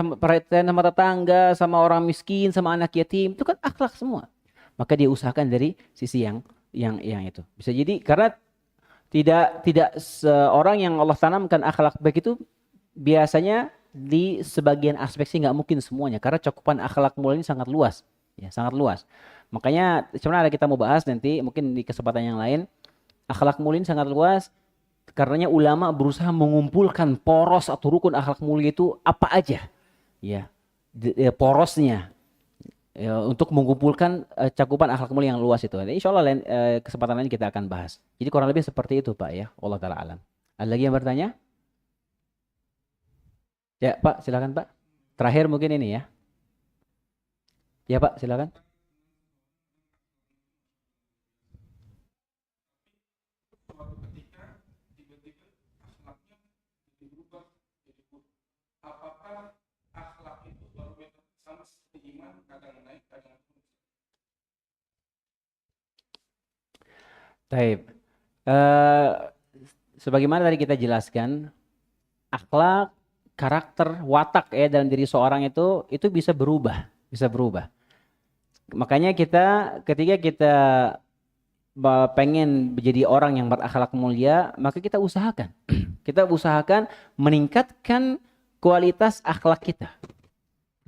sama tetangga, sama orang miskin, sama anak yatim. Itu kan akhlak semua. Maka dia usahakan dari sisi yang itu. Bisa jadi karena tidak seorang yang Allah tanamkan akhlak baik itu biasanya di sebagian aspek sih nggak mungkin semuanya. Karena cakupan akhlak mulia ini sangat luas. Ya, sangat luas. Makanya sebenarnya kita mau bahas nanti mungkin di kesempatan yang lain. Akhlak mulia ini sangat luas, karenanya ulama berusaha mengumpulkan poros atau rukun akhlak mulia itu apa aja, ya, porosnya, ya, untuk mengumpulkan cakupan akhlak mulia yang luas itu. Insya Allah kesempatan lain kita akan bahas. Jadi kurang lebih seperti itu, Pak, ya. Allah Taala alam. Ada lagi yang bertanya? Ya, Pak, silakan, Pak. Terakhir mungkin ini ya. Ya, Pak, silakan. Baik. Sebagaimana tadi kita jelaskan, akhlak, karakter, watak ya dalam diri seorang itu bisa berubah, Makanya ketika kita pengen menjadi orang yang berakhlak mulia, maka kita usahakan. Kita usahakan meningkatkan kualitas akhlak kita.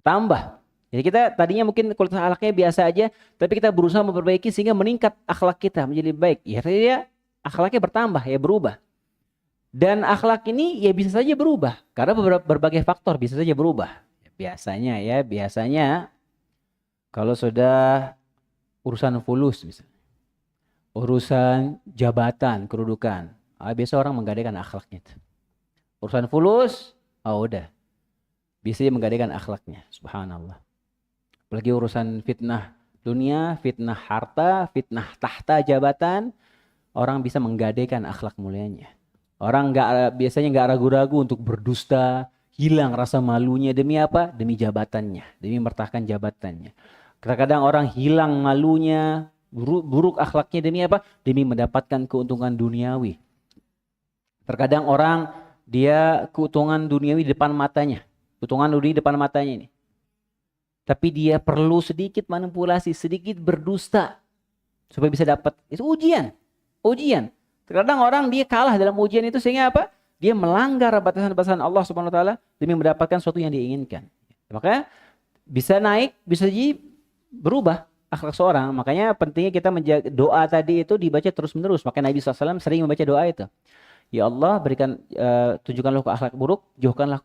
Tambah. Jadi kita tadinya mungkin kualitas akhlaknya biasa aja, tapi kita berusaha memperbaiki sehingga meningkat akhlak kita menjadi baik. Ya, dia akhlaknya bertambah, ya berubah. Dan akhlak ini ya bisa saja berubah karena berbagai faktor bisa saja berubah. Biasanya kalau sudah urusan fulus misalnya, urusan jabatan, kedudukan, biasa orang menggadaikan akhlaknya. Urusan fulus, udah. Biasanya menggadaikan akhlaknya, subhanallah. Apalagi urusan fitnah dunia, fitnah harta, fitnah tahta jabatan, orang bisa menggadaikan akhlak mulianya. Orang biasanya nggak ragu-ragu untuk berdusta, hilang rasa malunya demi apa? Demi jabatannya, demi mempertahankan jabatannya. Kadang-kadang orang hilang malunya, buruk akhlaknya demi apa? Demi mendapatkan keuntungan duniawi. Terkadang orang dia keuntungan duniawi di depan matanya, keuntungan dunia di depan matanya ini. Tapi dia perlu sedikit manipulasi, sedikit berdusta supaya bisa dapat. Itu ujian. Terkadang orang dia kalah dalam ujian itu sehingga apa? Dia melanggar batasan-batasan Allah Subhanahu wa taala demi mendapatkan sesuatu yang diinginkan. Makanya bisa naik, bisa jadi berubah akhlak seorang. Makanya pentingnya kita menjaga doa tadi itu dibaca terus-menerus. Makanya Nabi SAW sering membaca doa itu. Ya Allah, berikan tunjukkanlah aku akhlak buruk, tunjukkanlah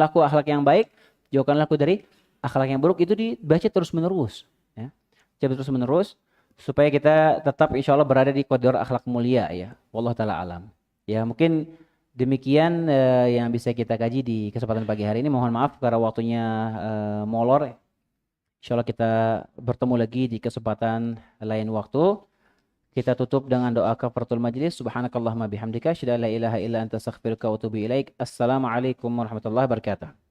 aku akhlak yang baik, jauhkanlah aku dari akhlak yang buruk. Itu dibaca terus-menerus, ya. Coba terus-menerus supaya kita tetap insya Allah berada di koridor akhlak mulia, ya. Wallahu taala alam. Ya, mungkin demikian yang bisa kita kaji di kesempatan pagi hari ini. Mohon maaf karena waktunya molor. Insya Allah kita bertemu lagi di kesempatan lain waktu. Kita tutup dengan doa kafaratul majlis. Subhanakallahumma bihamdika asyhadu an la ilaha illa anta astaghfiruka wa atubu ilaik. Assalamualaikum warahmatullahi wabarakatuh.